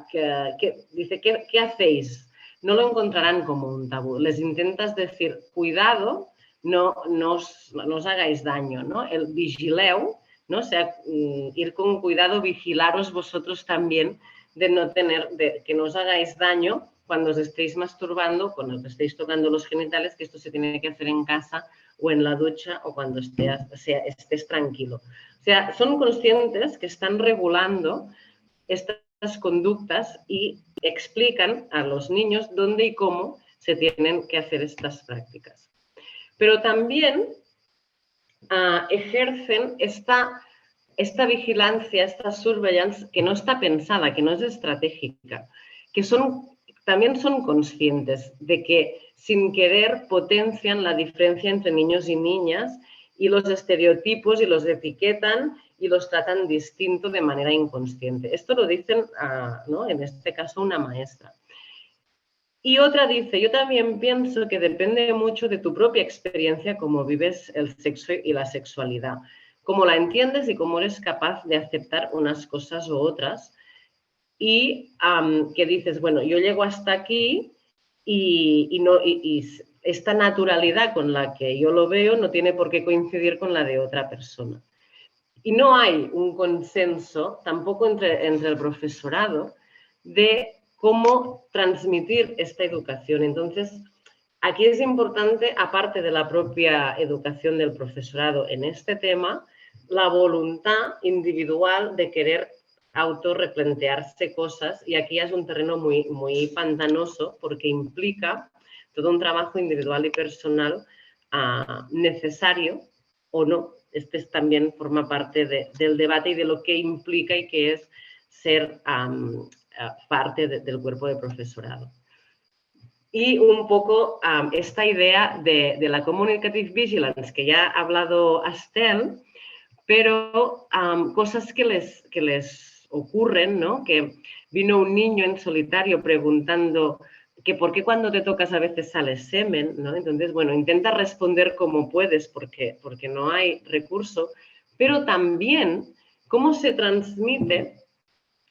dice, ¿qué hacéis? No lo encontrarán como un tabú. Les intentas decir, cuidado, no os hagáis daño, ¿no? El vigileu, ¿no? O sea, ir con cuidado, vigilaros vosotros también de que no os hagáis daño cuando os estéis masturbando, cuando os estéis tocando los genitales, que esto se tiene que hacer en casa o en la ducha o cuando estés tranquilo. O sea, son conscientes que están regulando estas conductas y explican a los niños dónde y cómo se tienen que hacer estas prácticas. Pero también ejercen esta vigilancia, esta surveillance que no está pensada, que no es estratégica, que también son conscientes de que sin querer potencian la diferencia entre niños y niñas y los estereotipos y los etiquetan y los tratan distinto de manera inconsciente. Esto lo dicen, ¿no? En este caso, una maestra. Y otra dice, yo también pienso que depende mucho de tu propia experiencia, cómo vives el sexo y la sexualidad, cómo la entiendes y cómo eres capaz de aceptar unas cosas u otras. Y que dices, bueno, yo llego hasta aquí y esta naturalidad con la que yo lo veo no tiene por qué coincidir con la de otra persona. Y no hay un consenso tampoco entre el profesorado de cómo transmitir esta educación. Entonces, aquí es importante, aparte de la propia educación del profesorado en este tema, la voluntad individual de querer autorreplantearse cosas, y aquí es un terreno muy, muy pantanoso porque implica todo un trabajo individual y personal necesario o no. Este también forma parte del debate y de lo que implica y que es ser parte del cuerpo de profesorado. Y un poco esta idea de la communicative vigilance, que ya ha hablado Estelle, pero cosas que les ocurren, ¿no? Que vino un niño en solitario preguntando que por qué cuando te tocas a veces sale semen, ¿no? Entonces, bueno, intenta responder como puedes porque no hay recurso, pero también cómo se transmite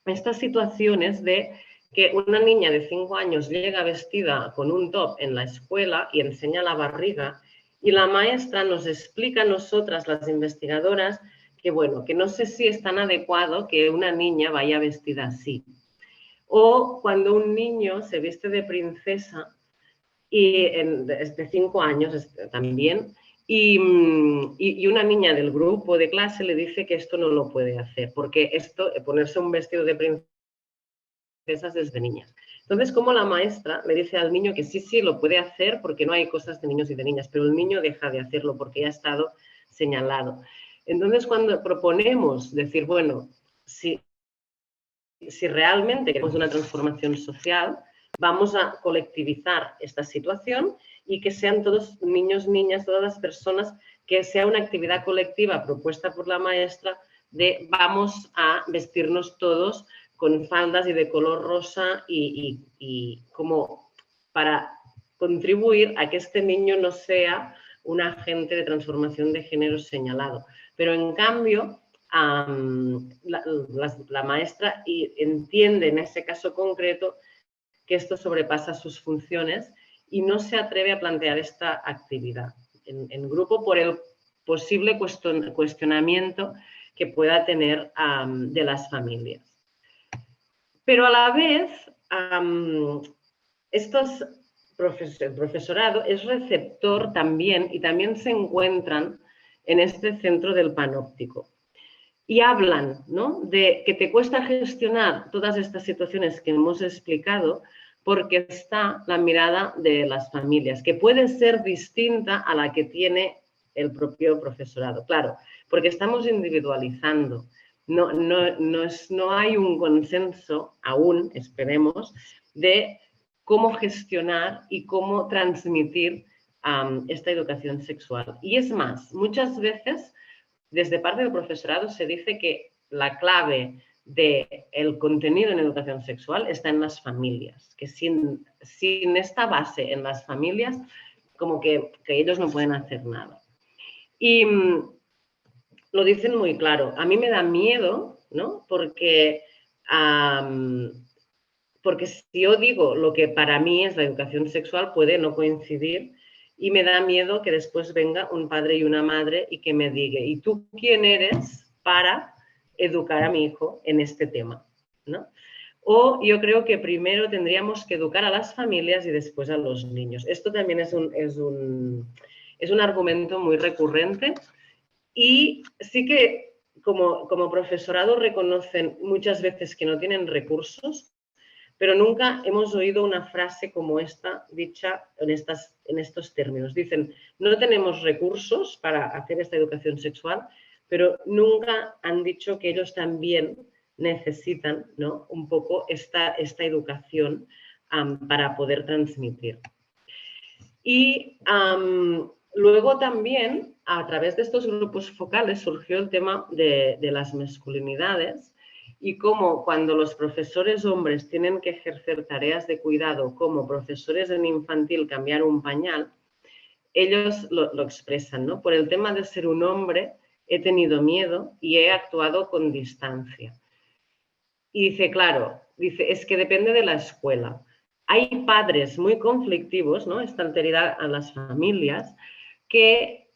estas situaciones de que una niña de 5 años llega vestida con un top en la escuela y enseña la barriga y la maestra nos explica a nosotras, las investigadoras, que bueno, que no sé si es tan adecuado que una niña vaya vestida así. O cuando un niño se viste de princesa y de 5 años también, y una niña del grupo de clase le dice que esto no lo puede hacer, porque ponerse un vestido de princesa desde niña. Entonces, como la maestra le dice al niño que sí, lo puede hacer porque no hay cosas de niños y de niñas, pero el niño deja de hacerlo porque ya ha estado señalado. Entonces, cuando proponemos decir, bueno, si realmente queremos una transformación social, vamos a colectivizar esta situación y que sean todos niños, niñas, todas las personas, que sea una actividad colectiva propuesta por la maestra de vamos a vestirnos todos con faldas y de color rosa y como para contribuir a que este niño no sea un agente de transformación de género señalado. Pero en cambio, la maestra entiende en ese caso concreto que esto sobrepasa sus funciones y no se atreve a plantear esta actividad en grupo por el posible cuestionamiento que pueda tener de las familias. Pero a la vez, el profesorado es receptor también y también se encuentran en este centro del panóptico. Y hablan, ¿no?, de que te cuesta gestionar todas estas situaciones que hemos explicado porque está la mirada de las familias, que puede ser distinta a la que tiene el propio profesorado. Claro, porque estamos individualizando. No hay un consenso aún, esperemos, de cómo gestionar y cómo transmitir esta educación sexual. Y es más, muchas veces desde parte del profesorado se dice que la clave del contenido en educación sexual está en las familias, que sin esta base en las familias, como que ellos no pueden hacer nada. Y lo dicen muy claro. A mí me da miedo, ¿no? Porque si yo digo lo que para mí es la educación sexual, puede no coincidir y me da miedo que después venga un padre y una madre y que me diga, ¿y tú quién eres para educar a mi hijo en este tema? ¿No? O yo creo que primero tendríamos que educar a las familias y después a los niños. Esto también es un argumento muy recurrente y sí que como profesorado reconocen muchas veces que no tienen recursos, pero nunca hemos oído una frase como esta dicha en estos términos. Dicen, no tenemos recursos para hacer esta educación sexual, pero nunca han dicho que ellos también necesitan, ¿no?, un poco esta educación para poder transmitir. Y luego también, a través de estos grupos focales, surgió el tema de las masculinidades y cómo cuando los profesores hombres tienen que ejercer tareas de cuidado como profesores en infantil, cambiar un pañal, ellos lo expresan, ¿no? Por el tema de ser un hombre, he tenido miedo y he actuado con distancia. Y dice, claro, dice, es que depende de la escuela. Hay padres muy conflictivos, ¿no?, esta alteridad a las familias, que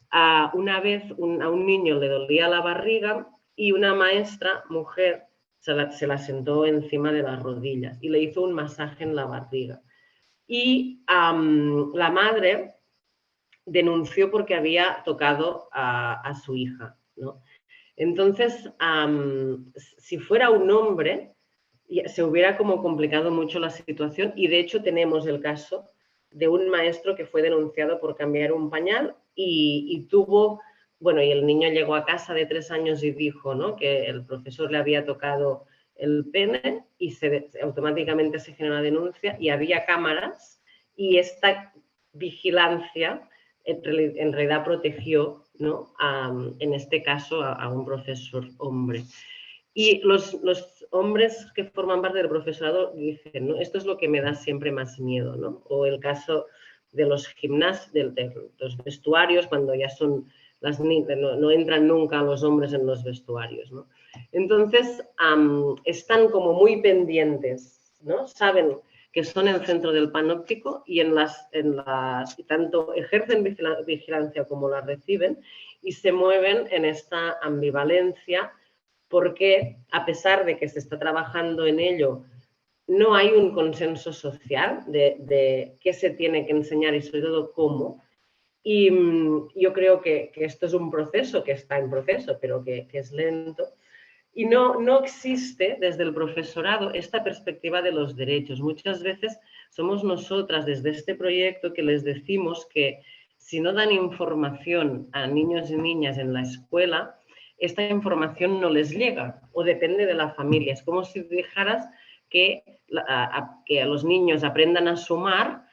una vez a un niño le dolía la barriga y una maestra, mujer, se la sentó encima de las rodillas y le hizo un masaje en la barriga. Y la madre denunció porque había tocado a su hija, ¿no? Entonces, si fuera un hombre, se hubiera como complicado mucho la situación y de hecho tenemos el caso de un maestro que fue denunciado por cambiar un pañal y tuvo, bueno, y el niño llegó a casa de 3 años y dijo, ¿no?, que el profesor le había tocado el pene y automáticamente se generó la denuncia y había cámaras y esta vigilancia en realidad protegió, ¿no?, en este caso a un profesor hombre. Y los hombres que forman parte del profesorado dicen, ¿no?, esto es lo que me da siempre más miedo, ¿no? O el caso de los gimnasios, de los vestuarios, cuando ya son las niñas, no entran nunca los hombres en los vestuarios, ¿no? Entonces, están como muy pendientes, ¿no? Saben que son el centro del panóptico y y tanto ejercen vigilancia como la reciben y se mueven en esta ambivalencia porque a pesar de que se está trabajando en ello, no hay un consenso social de qué se tiene que enseñar y sobre todo cómo. Y yo creo que esto es un proceso que está en proceso, pero que es lento. Y no existe desde el profesorado esta perspectiva de los derechos. Muchas veces somos nosotras desde este proyecto que les decimos que si no dan información a niños y niñas en la escuela, esta información no les llega o depende de la familia. Es como si dejaras que a los niños aprendan a sumar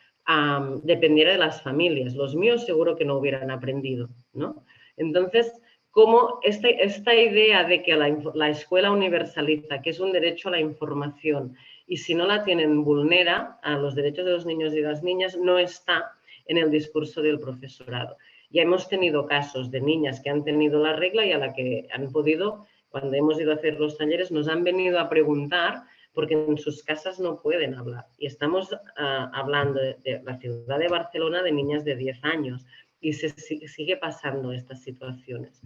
dependiera de las familias. Los míos seguro que no hubieran aprendido, ¿no? Entonces, como esta idea de que la escuela universaliza, que es un derecho a la información, y si no la tienen vulnera a los derechos de los niños y las niñas, no está en el discurso del profesorado. Ya hemos tenido casos de niñas que han tenido la regla y a la que han podido, cuando hemos ido a hacer los talleres, nos han venido a preguntar porque en sus casas no pueden hablar. Y estamos hablando de la ciudad de Barcelona de niñas de 10 años y se sigue pasando estas situaciones.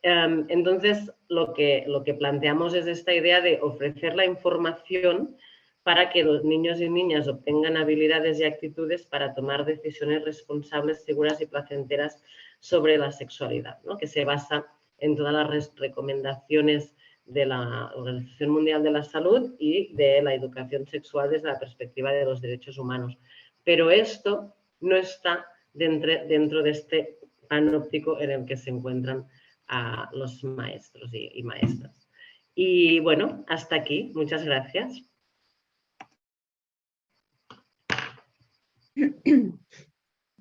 Entonces, lo que planteamos es esta idea de ofrecer la información para que los niños y niñas obtengan habilidades y actitudes para tomar decisiones responsables, seguras y placenteras sobre la sexualidad, ¿no?, que se basa en todas las recomendaciones de la Organización Mundial de la Salud y de la educación sexual desde la perspectiva de los derechos humanos. Pero esto no está dentro de este panóptico en el que se encuentran a los maestros y maestras. Y bueno, hasta aquí. Muchas gracias.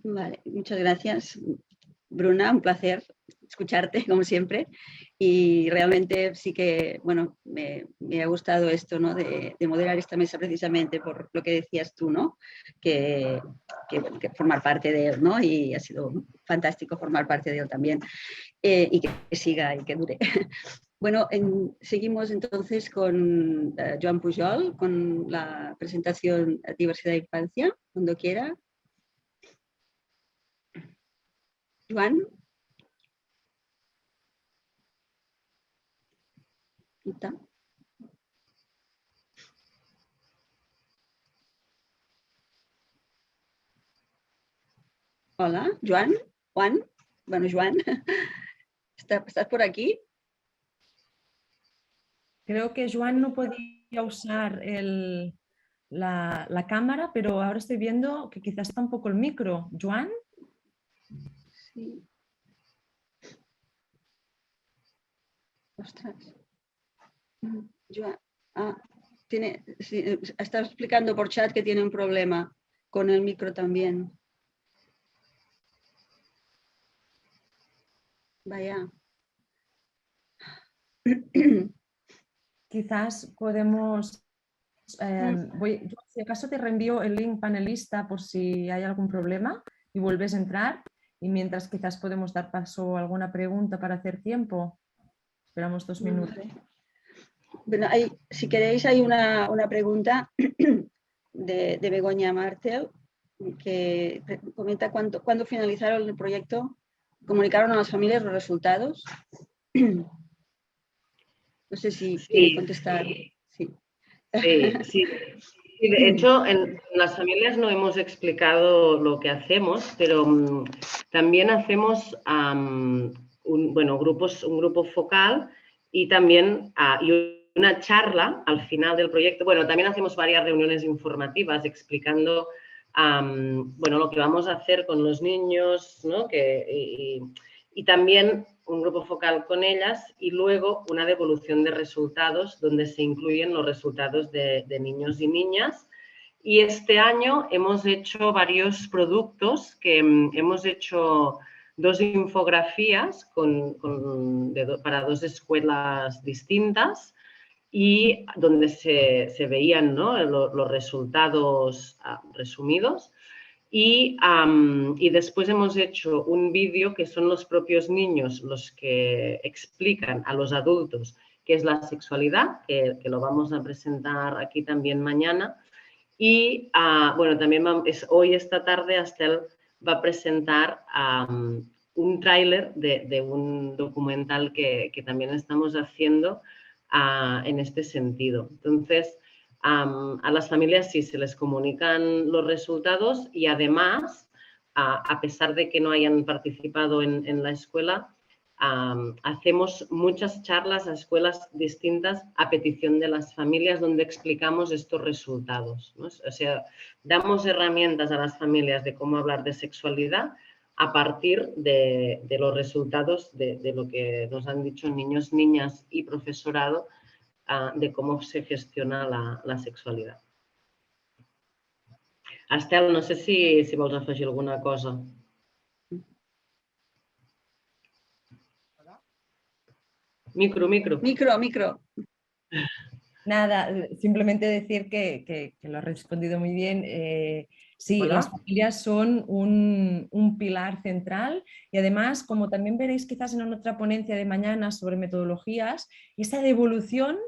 Vale, muchas gracias, Bruna, un placer escucharte, como siempre, y realmente sí que, bueno, me ha gustado esto, ¿no? De moderar esta mesa precisamente por lo que decías tú, ¿no? Bueno, que formar parte de él, ¿no? Y ha sido fantástico formar parte de él también, y que siga y que dure. Bueno, seguimos entonces con Joan Pujol, con la presentación Diversidad de Infancia, cuando quiera. Joan. ¿Está? Hola, Joan. Juan. Bueno, Joan, ¿estás por aquí? Creo que Joan no podía usar la cámara, pero ahora estoy viendo que quizás está un poco el micro. ¿Joan? Sí. Ostras. Joan, sí, está explicando por chat que tiene un problema con el micro también. Vaya. Quizás podemos... yo, si acaso te reenvío el link panelista por si hay algún problema y vuelves a entrar, y mientras quizás podemos dar paso a alguna pregunta para hacer tiempo. Esperamos 2 minutos. Bueno, si queréis, hay una pregunta de Begoña Martel que comenta cuándo finalizaron el proyecto, comunicaron a las familias los resultados. No sé si quiere contestar. Sí. Sí. Y de hecho, en las familias no hemos explicado lo que hacemos, pero también hacemos un grupo focal y también y una charla al final del proyecto. Bueno, también hacemos varias reuniones informativas explicando lo que vamos a hacer con los niños, ¿no? Y también un grupo focal con ellas y luego una devolución de resultados donde se incluyen los resultados de niños y niñas. Y este año hemos hecho varios productos que hemos hecho 2 infografías para 2 escuelas distintas y donde se veían, ¿no?, los resultados resumidos. Y después hemos hecho un vídeo que son los propios niños los que explican a los adultos qué es la sexualidad, que lo vamos a presentar aquí también mañana. Y también hoy, esta tarde, Astel va a presentar un tráiler de un documental que también estamos haciendo en este sentido. Entonces, a las familias sí se les comunican los resultados y además, a pesar de que no hayan participado en la escuela, hacemos muchas charlas a escuelas distintas a petición de las familias donde explicamos estos resultados, ¿no? O sea, damos herramientas a las familias de cómo hablar de sexualidad a partir de los resultados de lo que nos han dicho niños, niñas y profesorado de cómo se gestiona la sexualidad. Estel, no sé si vols afegir alguna cosa. Micro. Nada, simplemente decir que lo has respondido muy bien. Sí, ¿Hola? las familias son un pilar central y además, como también veréis quizás en otra ponencia de mañana sobre metodologías, esa devolución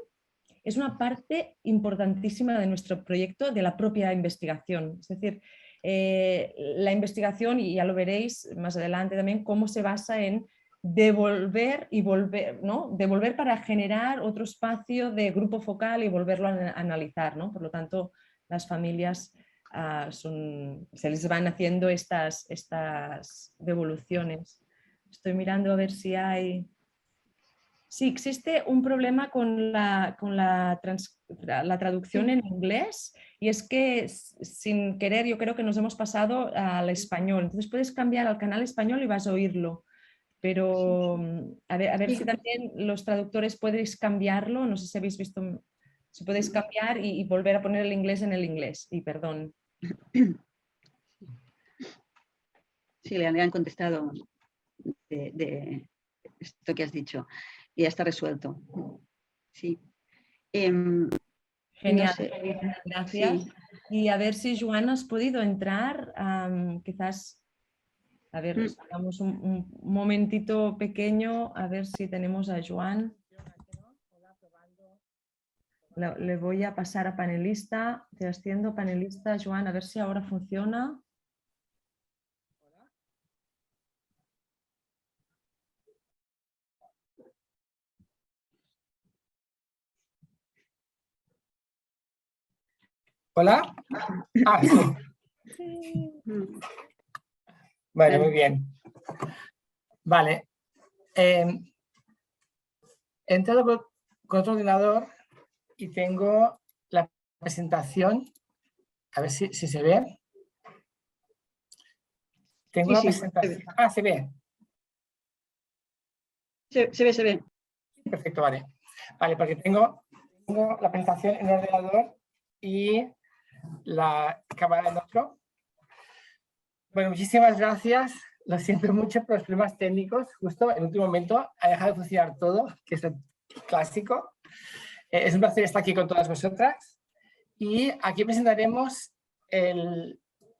es una parte importantísima de nuestro proyecto, de la propia investigación. Es decir, la investigación, y ya lo veréis más adelante también, cómo se basa en devolver y volver, ¿no? Devolver para generar otro espacio de grupo focal y volverlo a analizar, ¿no? Por lo tanto, las familias se les van haciendo estas devoluciones. Estoy mirando a ver si hay... Sí, existe un problema con la traducción en inglés y es que sin querer yo creo que nos hemos pasado al español. Entonces puedes cambiar al canal español y vas a oírlo. Pero a ver si también los traductores podéis cambiarlo. No sé si habéis visto, si podéis cambiar y volver a poner el inglés en el inglés. Y perdón. Sí, le han contestado esto que has dicho. Y ya está resuelto. Sí. Genial, No sé. gracias. Sí. Y a ver si, Joan, has podido entrar, quizás, a ver, esperamos un momentito pequeño, a ver si tenemos a Joan. Le voy a pasar a panelista, te extiendo panelista, Joan, a ver si ahora funciona. ¿Hola? Ah, Sí. Vale, muy bien. Vale. He entrado con otro ordenador y tengo la presentación. A ver si se ve. Tengo Sí, la sí, presentación. Ah, se ve. Se ve, se ve. Perfecto, vale. Vale, porque tengo la presentación en el ordenador y la cámara en otro. Bueno, muchísimas gracias. Lo siento mucho por los problemas técnicos. Justo en el último momento ha dejado de funcionar todo, que es el clásico. Es un placer estar aquí con todas vosotras. Y aquí presentaremos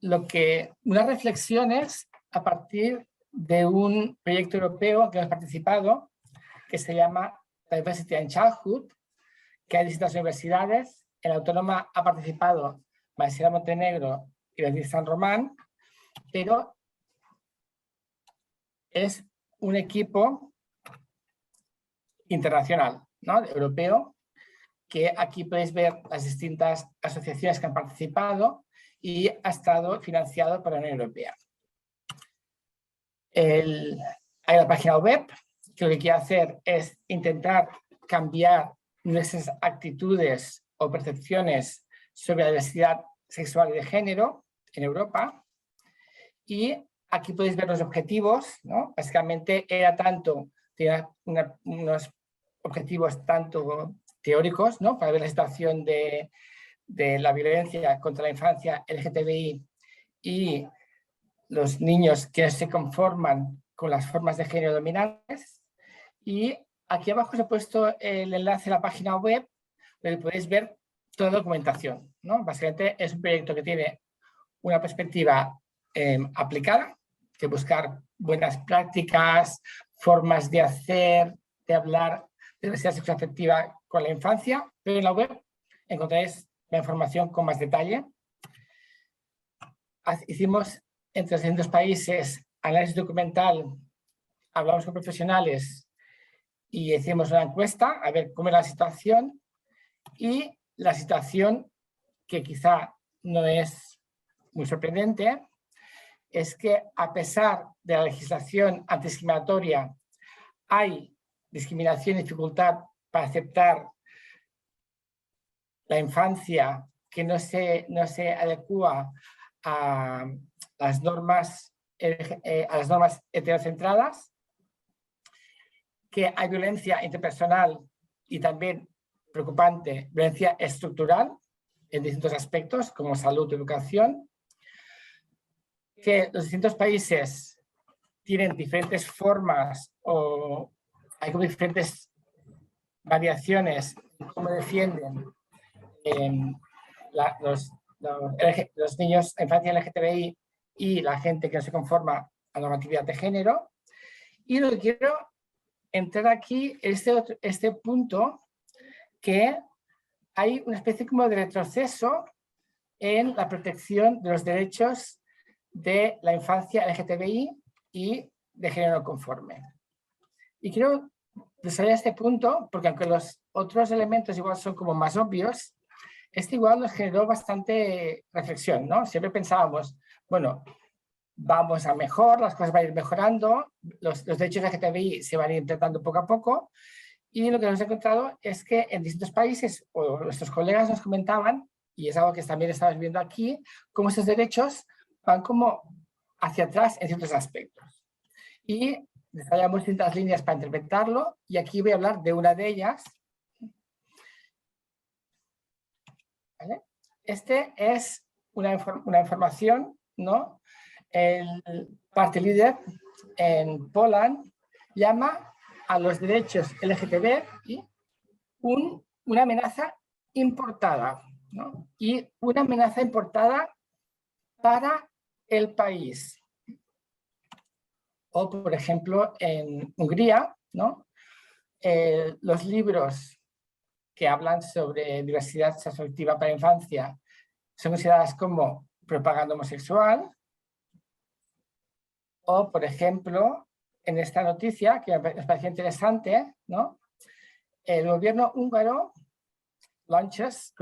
unas reflexiones a partir de un proyecto europeo que hemos participado, que se llama Diversity and Childhood, que hay distintas universidades. En la Autónoma ha participado Maesía Montenegro y Beatriz San Román, pero es un equipo internacional, ¿no? Europeo, que aquí podéis ver las distintas asociaciones que han participado y ha estado financiado por la Unión Europea. Hay la página web, que lo que quiere hacer es intentar cambiar nuestras actitudes o percepciones sobre la diversidad sexual y de género en Europa. Y aquí podéis ver los objetivos, ¿no? Básicamente tenía unos objetivos tanto teóricos, ¿no? Para ver la situación de la violencia contra la infancia LGTBI y los niños que se conforman con las formas de género dominantes. Y aquí abajo os he puesto el enlace a la página web, donde podéis ver toda la documentación, ¿no? Básicamente es un proyecto que tiene una perspectiva aplicada, que buscar buenas prácticas, formas de hacer, de hablar de diversidad sexoafectiva con la infancia, pero en la web encontráis la información con más detalle. Hicimos en 300 países análisis documental, hablamos con profesionales y hicimos una encuesta a ver cómo era la situación, y la situación, que quizá no es muy sorprendente, es que a pesar de la legislación antidiscriminatoria hay discriminación y dificultad para aceptar la infancia que no se adecua a las normas heterocentradas, que hay violencia interpersonal y también, preocupante, violencia estructural en distintos aspectos como salud y educación, que los distintos países tienen diferentes formas o hay como diferentes variaciones en cómo defienden los niños en infancia LGTBI y la gente que no se conforma a la normatividad de género. Y lo que quiero entrar aquí es este punto, que hay una especie como de retroceso en la protección de los derechos de la infancia LGTBI y de género no conforme. Y quiero desarrollar este punto porque, aunque los otros elementos igual son como más obvios, este igual nos generó bastante reflexión, ¿no? Siempre pensábamos, bueno, vamos a mejor, las cosas van a ir mejorando, los derechos LGTBI se van a ir intentando poco a poco, y lo que hemos encontrado es que en distintos países, o nuestros colegas nos comentaban, y es algo que también estamos viendo aquí, cómo estos derechos van como hacia atrás en ciertos aspectos. Y desarrollamos distintas líneas para interpretarlo, y aquí voy a hablar de una de ellas. ¿Vale? Este es una información, ¿no? El party leader en Poland llama a los derechos LGTBI una amenaza importada, ¿no? Y una amenaza importada para el país. O, por ejemplo, en Hungría, ¿no? Los libros que hablan sobre diversidad sexoafectiva para la infancia son consideradas como propaganda homosexual. O, por ejemplo, en esta noticia, que me pareció interesante, ¿no? El gobierno húngaro launches,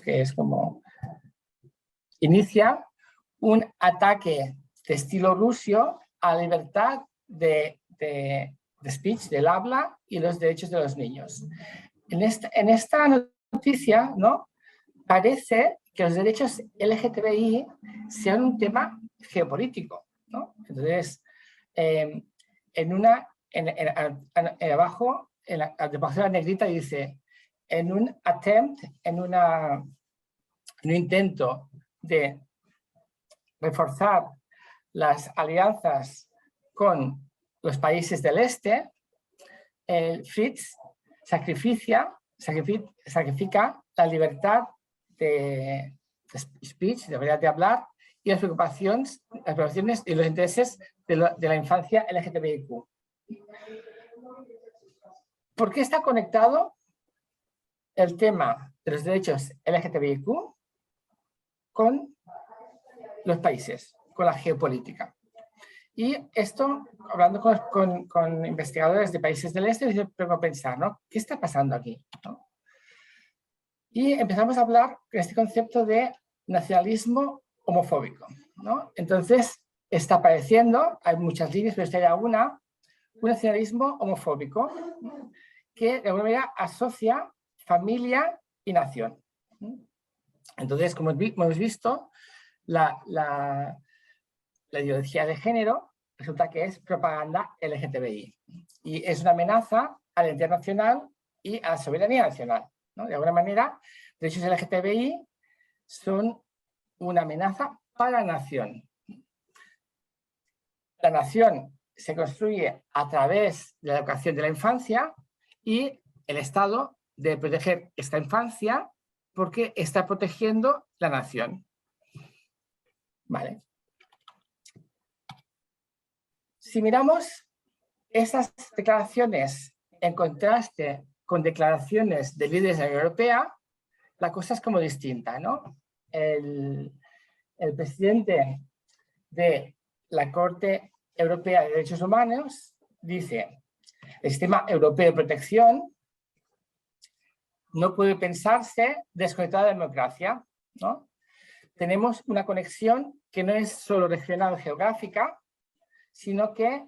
que es como inicia un ataque de estilo ruso a la libertad de speech, del habla y los derechos de los niños. En esta noticia, ¿no? Parece que los derechos LGTBI sean un tema geopolítico, ¿no? Entonces, abajo, debajo de la negrita dice, en un intento de reforzar las alianzas con los países del este, Fritz sacrifica la libertad de speech, de verdad de hablar, y las preocupaciones y los intereses de la infancia LGTBIQ. ¿Por qué está conectado el tema de los derechos LGTBIQ con los países, con la geopolítica? Y esto, hablando con investigadores de países del este, yo tengo que pensar, ¿no? ¿Qué está pasando aquí? ¿No? Y empezamos a hablar de este concepto de nacionalismo homofóbico, ¿no? Entonces, está apareciendo, hay muchas líneas, pero esta era un nacionalismo homofóbico, ¿no? Que de alguna manera asocia familia y nación. Entonces, como hemos visto, la ideología de género resulta que es propaganda LGTBI y es una amenaza a la identidad nacional y a la soberanía nacional, ¿no? De alguna manera, derechos LGTBI son una amenaza para la nación. La nación se construye a través de la educación de la infancia y el Estado debe proteger esta infancia porque está protegiendo la nación. Vale. Si miramos esas declaraciones en contraste con declaraciones de líderes de la Unión Europea, la cosa es como distinta, ¿no? El presidente de la Corte Europea de Derechos Humanos dice: el sistema europeo de protección no puede pensarse desconectado de la democracia, ¿no? Tenemos una conexión que no es solo regional o geográfica, sino que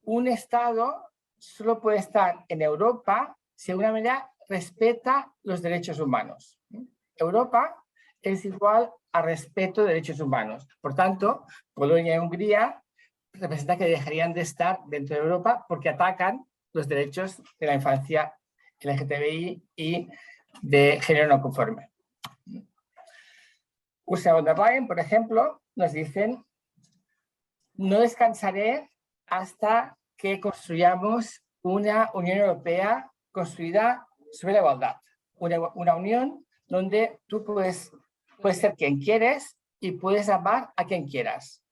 un Estado solo puede estar en Europa si de alguna manera respeta los derechos humanos. Europa es igual a respeto de derechos humanos. Por tanto, Polonia y Hungría representan que dejarían de estar dentro de Europa porque atacan los derechos de la infancia LGTBI y de género no conforme. Ursula von der Leyen, por ejemplo, nos dicen: no descansaré hasta que construyamos una Unión Europea construida sobre la igualdad. Una unión donde tú puedes ser quien quieres y puedes amar a quien quieras,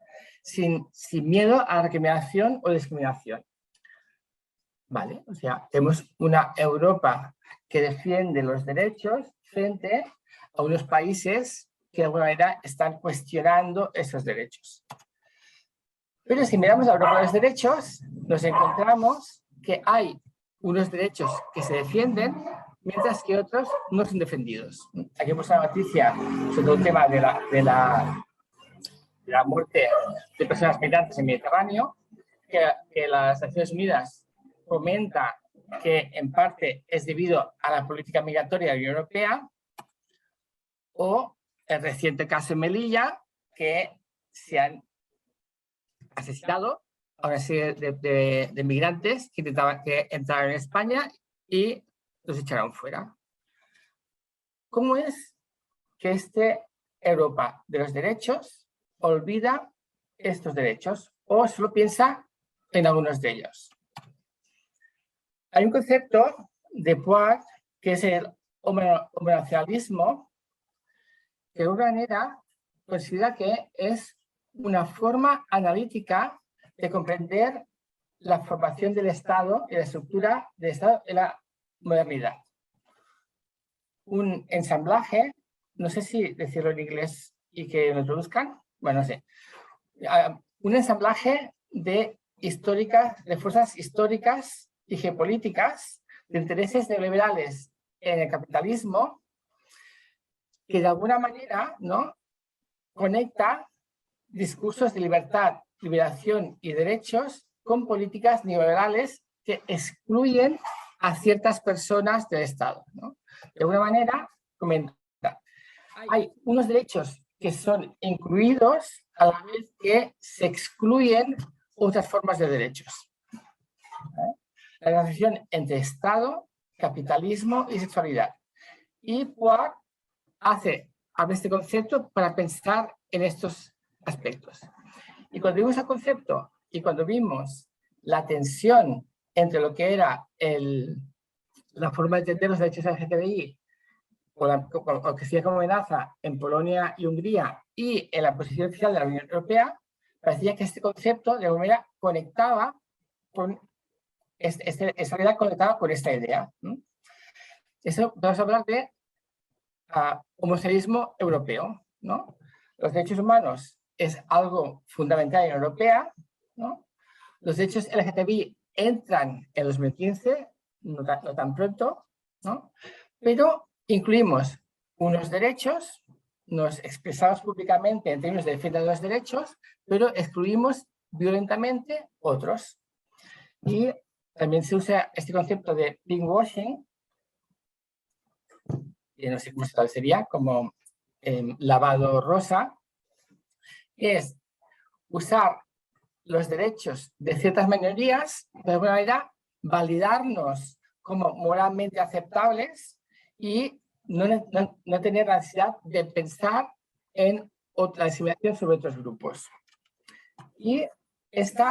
sin miedo a la discriminación o discriminación. ¿Vale? O sea, tenemos una Europa que defiende los derechos frente a unos países que de alguna manera están cuestionando esos derechos. Pero si miramos a Europa de los derechos, nos encontramos que hay unos derechos que se defienden, mientras que otros no son defendidos. Aquí hemos una noticia sobre el tema de la muerte de personas migrantes en el Mediterráneo, que las Naciones Unidas comenta que en parte es debido a la política migratoria de la Unión Europea, o el reciente caso en Melilla, que se han asesinado a una serie de migrantes que intentaban entrar en España y los echaron fuera. ¿Cómo es que Europa de los derechos olvida estos derechos o solo piensa en algunos de ellos. Hay un concepto de Poirot que es el homonacionalismo, que de alguna manera considera que es una forma analítica de comprender la formación del Estado y la estructura del Estado en la modernidad. Un ensamblaje, no sé si decirlo en inglés y que lo traduzcan, bueno, no sé. Un ensamblaje de fuerzas históricas y geopolíticas, de intereses neoliberales en el capitalismo, que de alguna manera, ¿no?, conecta discursos de libertad, liberación y derechos con políticas neoliberales que excluyen a ciertas personas del Estado, ¿no? De alguna manera, comenta, hay unos derechos que son incluidos a la vez que se excluyen otras formas de derechos. La relación entre Estado, capitalismo y sexualidad. Y Poirot abre este concepto para pensar en estos aspectos. Y cuando vimos el concepto y cuando vimos la tensión entre lo que era la forma de entender los derechos LGTBI o que se veía como amenaza en Polonia y Hungría y en la posición oficial de la Unión Europea, parecía que este concepto de alguna manera conectaba con esa idea conectada con esta idea. Eso vamos a hablar de homogeneismo europeo, ¿no? Los derechos humanos es algo fundamental en Europea, ¿no? Los derechos LGTBI entran en 2015, no tan pronto, ¿no? Pero incluimos unos derechos, nos expresamos públicamente en términos de defensa de los derechos, pero excluimos violentamente otros. Y también se usa este concepto de pinkwashing, que no sé cómo se traduciría, como lavado rosa, que es usar los derechos de ciertas minorías, de alguna manera, validarnos como moralmente aceptables y no tener la necesidad de pensar en la discriminación sobre otros grupos. Y este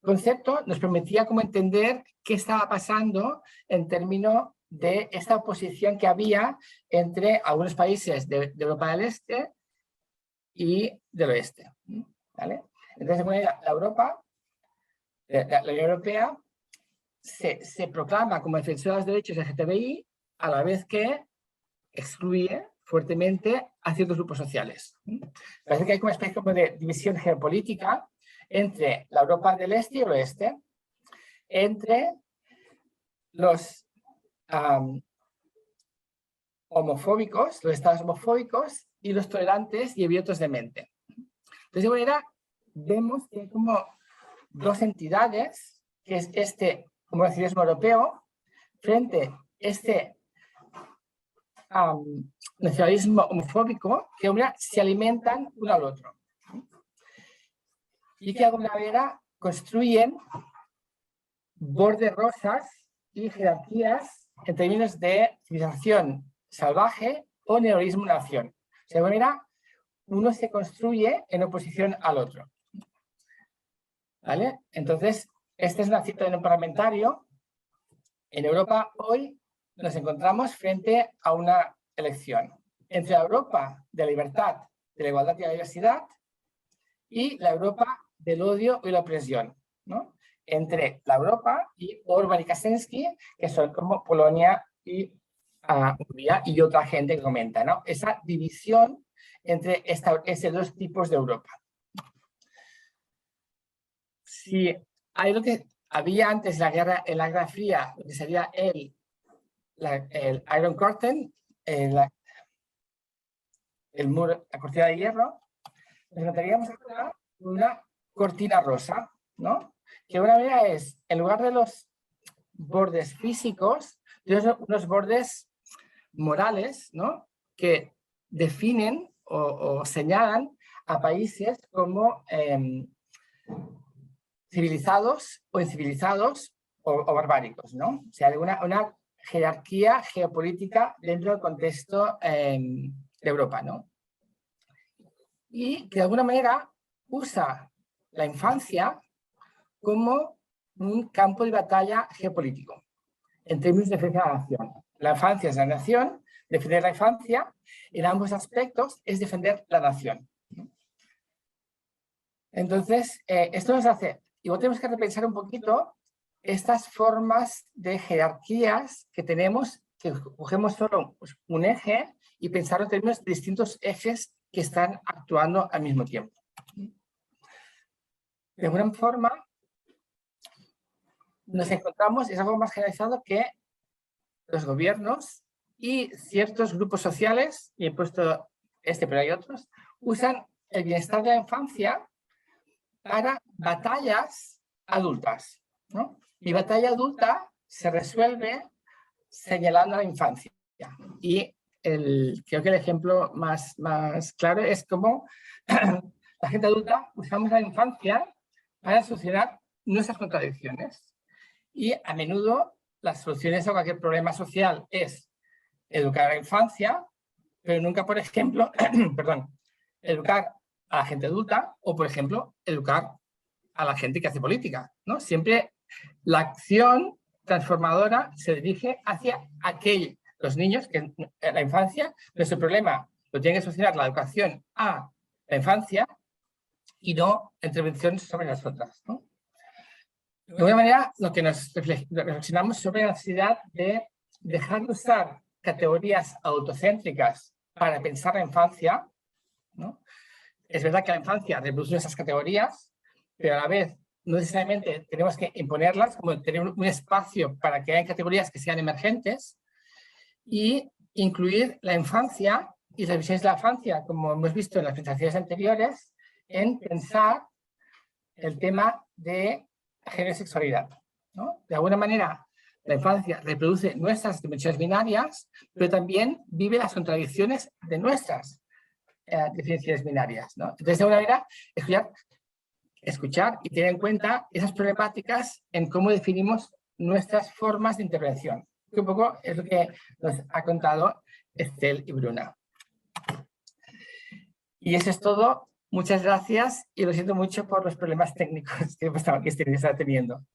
concepto nos permitía como entender qué estaba pasando en términos de esta oposición que había entre algunos países de Europa del Este y del Oeste, ¿vale? Entonces, la Unión Europea se proclama como defensora de los derechos LGTBI a la vez que excluye fuertemente a ciertos grupos sociales. Parece que hay como una especie de división geopolítica entre la Europa del Este y el Oeste, entre los homofóbicos, los estados homofóbicos y los tolerantes y abiertos de mente. De esa manera, vemos que hay como dos entidades, que es este homonacionalismo europeo, frente a este nacionalismo homofóbico, que se alimentan uno al otro. Y que de alguna manera construyen bordes rosas y jerarquías en términos de civilización salvaje o neoliberalismo-nación. De alguna manera, uno se construye en oposición al otro. ¿Vale? Entonces, esta es una cita de un parlamentario. En Europa hoy nos encontramos frente a una elección entre la Europa de la libertad, de la igualdad y la diversidad y la Europa del odio y la opresión, ¿no? Entre la Europa y Orbán y Kaczynski, que son como Polonia y Hungría y otra gente que comenta, ¿no? Esa división entre esos dos tipos de Europa. Si hay lo que había antes en la Guerra Fría, lo que sería el Iron Curtain, el muro, la cortina de hierro, nos encontraríamos ahora una cortina rosa, ¿no? Que una manera es, en lugar de los bordes físicos, unos bordes morales, ¿no? Que definen o señalan a países como civilizados o incivilizados o barbáricos, ¿no? O sea, una jerarquía geopolítica dentro del contexto de Europa, ¿no? Y que de alguna manera usa la infancia como un campo de batalla geopolítico en términos de defensa de la nación. La infancia es la nación, defender la infancia en ambos aspectos es defender la nación. Entonces, esto nos hace, igual tenemos que repensar un poquito estas formas de jerarquías que tenemos, que cogemos solo un eje y pensar en términos de distintos ejes que están actuando al mismo tiempo. De alguna forma, nos encontramos, es algo más generalizado, que los gobiernos y ciertos grupos sociales, y he puesto pero hay otros, usan el bienestar de la infancia para batallas adultas, ¿no? Y batalla adulta se resuelve señalando a la infancia. Y creo que el ejemplo más claro es cómo la gente adulta usamos la infancia para solucionar nuestras contradicciones. Y a menudo las soluciones a cualquier problema social es educar a la infancia, pero nunca, por ejemplo, educar a la gente adulta o, por ejemplo, educar a la gente que hace política, ¿no? Siempre la acción transformadora se dirige hacia los niños, que en la infancia, nuestro problema lo tiene que solucionar la educación a la infancia y no intervenciones sobre las otras, ¿no? De alguna manera, lo que nos reflexionamos sobre la necesidad de dejar de usar categorías autocéntricas para pensar la infancia, ¿no? Es verdad que la infancia reproduce esas categorías, pero a la vez no necesariamente tenemos que imponerlas, como tener un espacio para que haya categorías que sean emergentes y incluir la infancia y las visiones de la infancia, como hemos visto en las presentaciones anteriores, en pensar el tema de género y sexualidad, ¿no? De alguna manera, la infancia reproduce nuestras dimensiones binarias, pero también vive las contradicciones de nuestras definiciones binarias, ¿no? Entonces, de alguna manera, escuchar y tener en cuenta esas problemáticas en cómo definimos nuestras formas de intervención, que un poco es lo que nos ha contado Estel y Bruna. Y eso es todo. Muchas gracias y lo siento mucho por los problemas técnicos que está teniendo.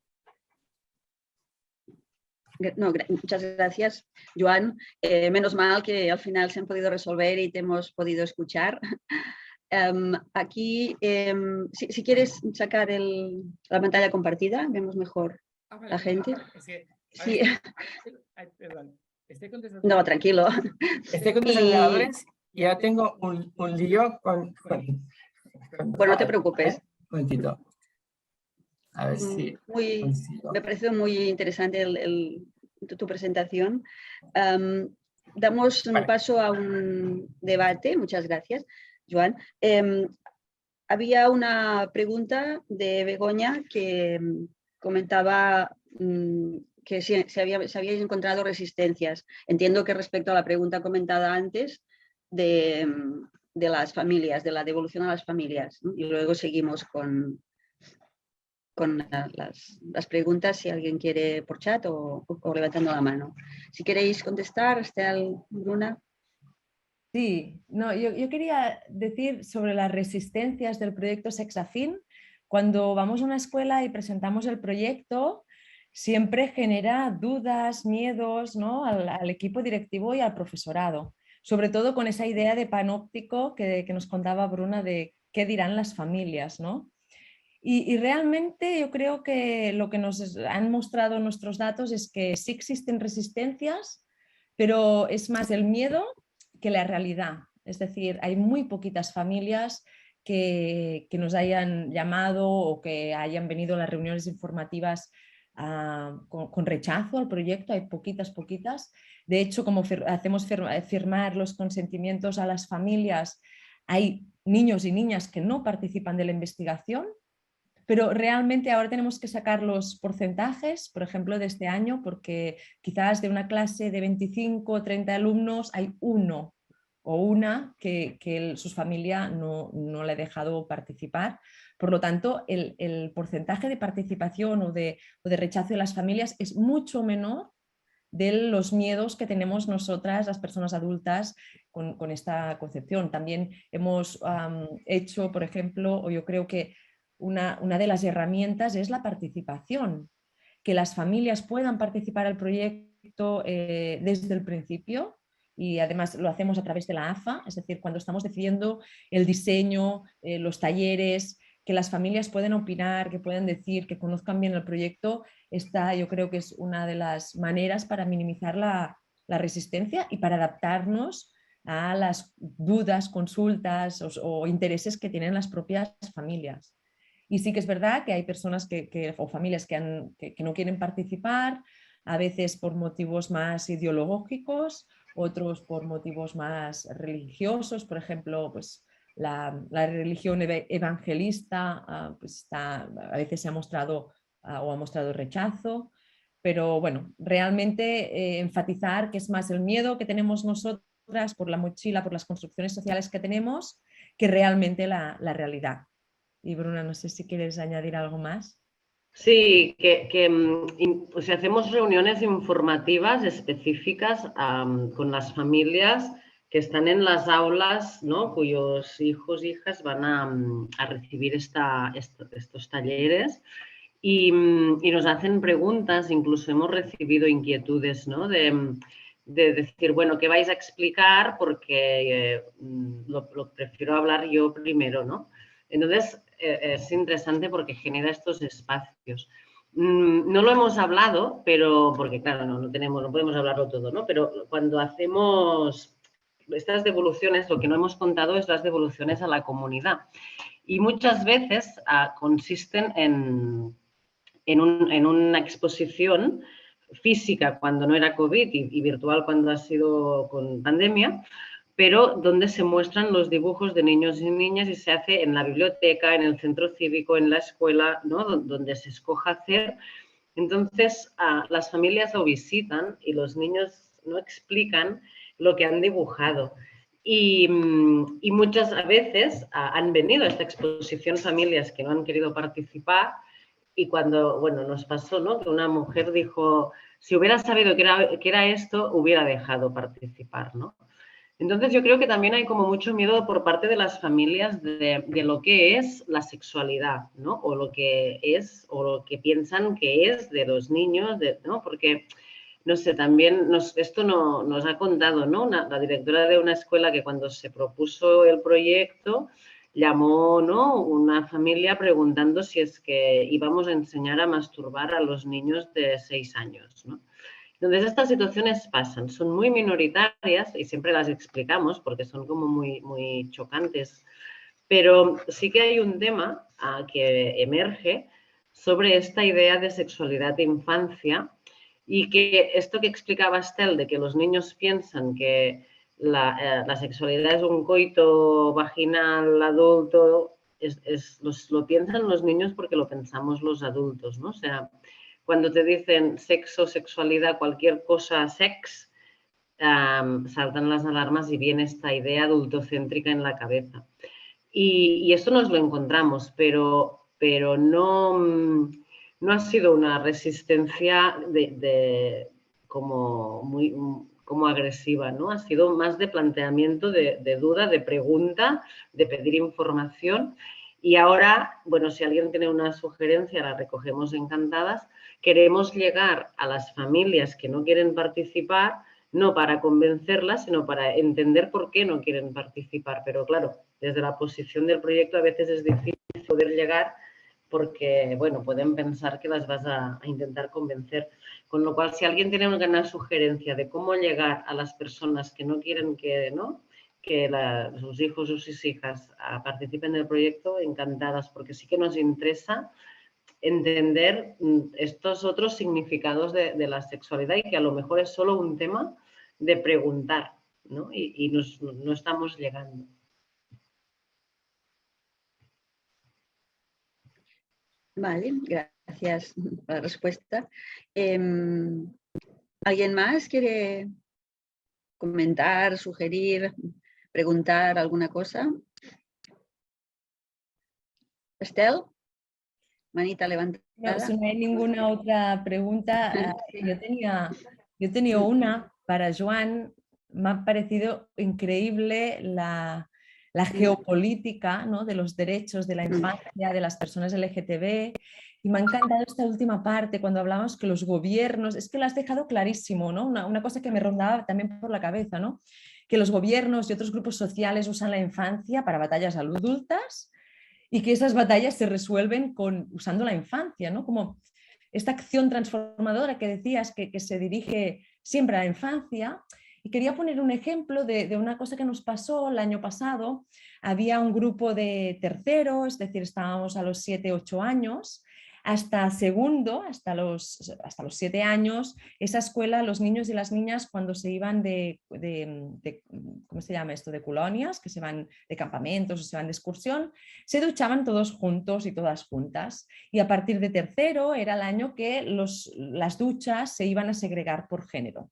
No, muchas gracias, Joan. Menos mal que al final se han podido resolver y te hemos podido escuchar. Aquí, si quieres sacar la pantalla compartida, vemos mejor la gente. Sí. Perdón. No, tranquilo. Estoy con los ordenadores y ahora tengo un lío con... Bueno, no te preocupes. Un momentito. A ver si... Me pareció muy interesante tu presentación. Damos un paso a un debate. Muchas gracias, Joan. Había una pregunta de Begoña que comentaba que se habíais encontrado resistencias. Entiendo que respecto a la pregunta comentada antes de las familias, de la devolución a las familias, ¿no? Y luego seguimos con las preguntas, si alguien quiere por chat o levantando la mano. Si queréis contestar, Estel, Bruna. Sí, no, yo quería decir sobre las resistencias del proyecto Sexafin. Cuando vamos a una escuela y presentamos el proyecto, siempre genera dudas, miedos, ¿no? al equipo directivo y al profesorado. Sobre todo con esa idea de panóptico que nos contaba Bruna de qué dirán las familias, ¿no? Y realmente yo creo que lo que nos han mostrado nuestros datos es que sí existen resistencias, pero es más el miedo que la realidad. Es decir, hay muy poquitas familias que nos hayan llamado o que hayan venido a las reuniones informativas con rechazo al proyecto, hay poquitas. De hecho, como hacemos firmar los consentimientos a las familias, hay niños y niñas que no participan de la investigación, pero realmente ahora tenemos que sacar los porcentajes, por ejemplo, de este año, porque quizás de una clase de 25 o 30 alumnos hay uno o una que su familia no le ha dejado participar. Por lo tanto, el porcentaje de participación o de rechazo de las familias es mucho menor de los miedos que tenemos nosotras, las personas adultas, con esta concepción. También hemos hecho, por ejemplo, o yo creo que una de las herramientas es la participación, que las familias puedan participar al proyecto desde el principio, y además lo hacemos a través de la AFA, es decir, cuando estamos decidiendo el diseño, los talleres, que las familias pueden opinar, que pueden decir, que conozcan bien el proyecto. Esta yo creo que es una de las maneras para minimizar la resistencia y para adaptarnos a las dudas, consultas o intereses que tienen las propias familias. Y sí que es verdad que hay personas o familias que no quieren participar, a veces por motivos más ideológicos, otros por motivos más religiosos. Por ejemplo, pues la religión evangelista pues a veces se ha mostrado o ha mostrado rechazo. Pero bueno, realmente enfatizar que es más el miedo que tenemos nosotras por la mochila, por las construcciones sociales que tenemos, que realmente la realidad. Y Bruna, no sé si quieres añadir algo más. Sí, o sea, hacemos reuniones informativas específicas con las familias que están en las aulas, ¿no? Cuyos hijos e hijas van a recibir estos talleres y nos hacen preguntas, incluso hemos recibido inquietudes, ¿no? De decir, bueno, ¿qué vais a explicar? Porque lo prefiero hablar yo primero, ¿no? Entonces, es interesante porque genera estos espacios. No lo hemos hablado, pero porque claro, no podemos hablarlo todo, ¿no? Pero cuando hacemos estas devoluciones, lo que no hemos contado es las devoluciones a la comunidad. Y muchas veces consisten en una exposición física cuando no era COVID y virtual cuando ha sido con pandemia, pero donde se muestran los dibujos de niños y niñas y se hace en la biblioteca, en el centro cívico, en la escuela, ¿no? Donde se escoja hacer. Entonces, las familias lo visitan y los niños no explican lo que han dibujado. Y muchas veces han venido a esta exposición familias que no han querido participar y cuando, bueno, nos pasó, ¿no? Que una mujer dijo, si hubiera sabido que era esto, hubiera dejado participar, ¿no? Entonces yo creo que también hay como mucho miedo por parte de las familias de lo que es la sexualidad, ¿no? O lo que es, o lo que piensan que es de los niños, ¿no? Porque, no sé, también esto nos ha contado, ¿no? La directora de una escuela que cuando se propuso el proyecto llamó, ¿no? Una familia preguntando si es que íbamos a enseñar a masturbar a los niños de 6 años, ¿no? Entonces, estas situaciones pasan, son muy minoritarias y siempre las explicamos porque son como muy, muy chocantes, pero sí que hay un tema que emerge sobre esta idea de sexualidad de infancia y que esto que explicaba Estel, de que los niños piensan que la sexualidad es un coito vaginal adulto, lo piensan los niños porque lo pensamos los adultos, ¿no? O sea, cuando te dicen sexo, sexualidad, cualquier cosa, sex, saltan las alarmas y viene esta idea adultocéntrica en la cabeza. Y esto nos lo encontramos, pero no ha sido una resistencia como agresiva, ¿no? Ha sido más de planteamiento, de duda, de pregunta, de pedir información. Y ahora, bueno, si alguien tiene una sugerencia, la recogemos encantadas. Queremos llegar a las familias que no quieren participar, no para convencerlas, sino para entender por qué no quieren participar. Pero claro, desde la posición del proyecto a veces es difícil poder llegar porque, bueno, pueden pensar que las vas a intentar convencer. Con lo cual, si alguien tiene una sugerencia de cómo llegar a las personas que no quieren que sus hijos o sus hijas participen del proyecto, encantadas, porque sí que nos interesa entender estos otros significados de la sexualidad y que a lo mejor es solo un tema de preguntar, ¿no? Y no estamos llegando. Vale, gracias por la respuesta. ¿Alguien más quiere comentar, sugerir, preguntar alguna cosa? Estel, manita levantada. No, si no hay ninguna otra pregunta, yo tenía una para Joan. Me ha parecido increíble la geopolítica, ¿no?, de los derechos de la infancia, de las personas LGTB. Y me ha encantado esta última parte, cuando hablamos que los gobiernos, es que lo has dejado clarísimo, ¿no? Una cosa que me rondaba también por la cabeza, ¿no? Que los gobiernos y otros grupos sociales usan la infancia para batallas adultas y que esas batallas se resuelven usando la infancia, ¿no? Como esta acción transformadora que decías que se dirige siempre a la infancia. Y quería poner un ejemplo de una cosa que nos pasó el año pasado. Había un grupo de tercero, es decir, estábamos a los 7, 8 años, hasta segundo, hasta los 7 años, esa escuela, los niños y las niñas cuando se iban ¿cómo se llama esto?, de colonias, que se van de campamentos o se van de excursión, se duchaban todos juntos y todas juntas. Y a partir de tercero era el año que las duchas se iban a segregar por género.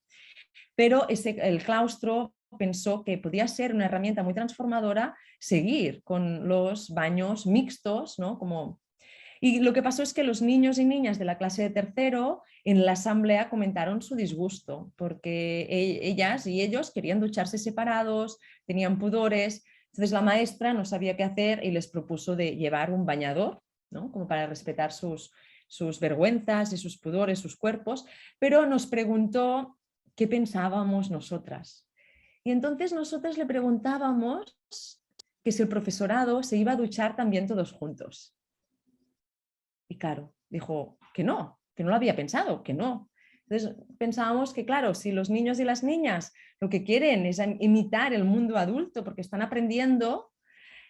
Pero el claustro pensó que podía ser una herramienta muy transformadora seguir con los baños mixtos, ¿no? Y lo que pasó es que los niños y niñas de la clase de tercero en la asamblea comentaron su disgusto, porque ellas y ellos querían ducharse separados, tenían pudores. Entonces la maestra no sabía qué hacer y les propuso de llevar un bañador, ¿no?, como para respetar sus vergüenzas y sus pudores, sus cuerpos, pero nos preguntó qué pensábamos nosotras. Y entonces nosotras le preguntábamos que si el profesorado se iba a duchar también todos juntos. Y claro, dijo que no lo había pensado, que no. Entonces pensábamos que, claro, si los niños y las niñas lo que quieren es imitar el mundo adulto porque están aprendiendo,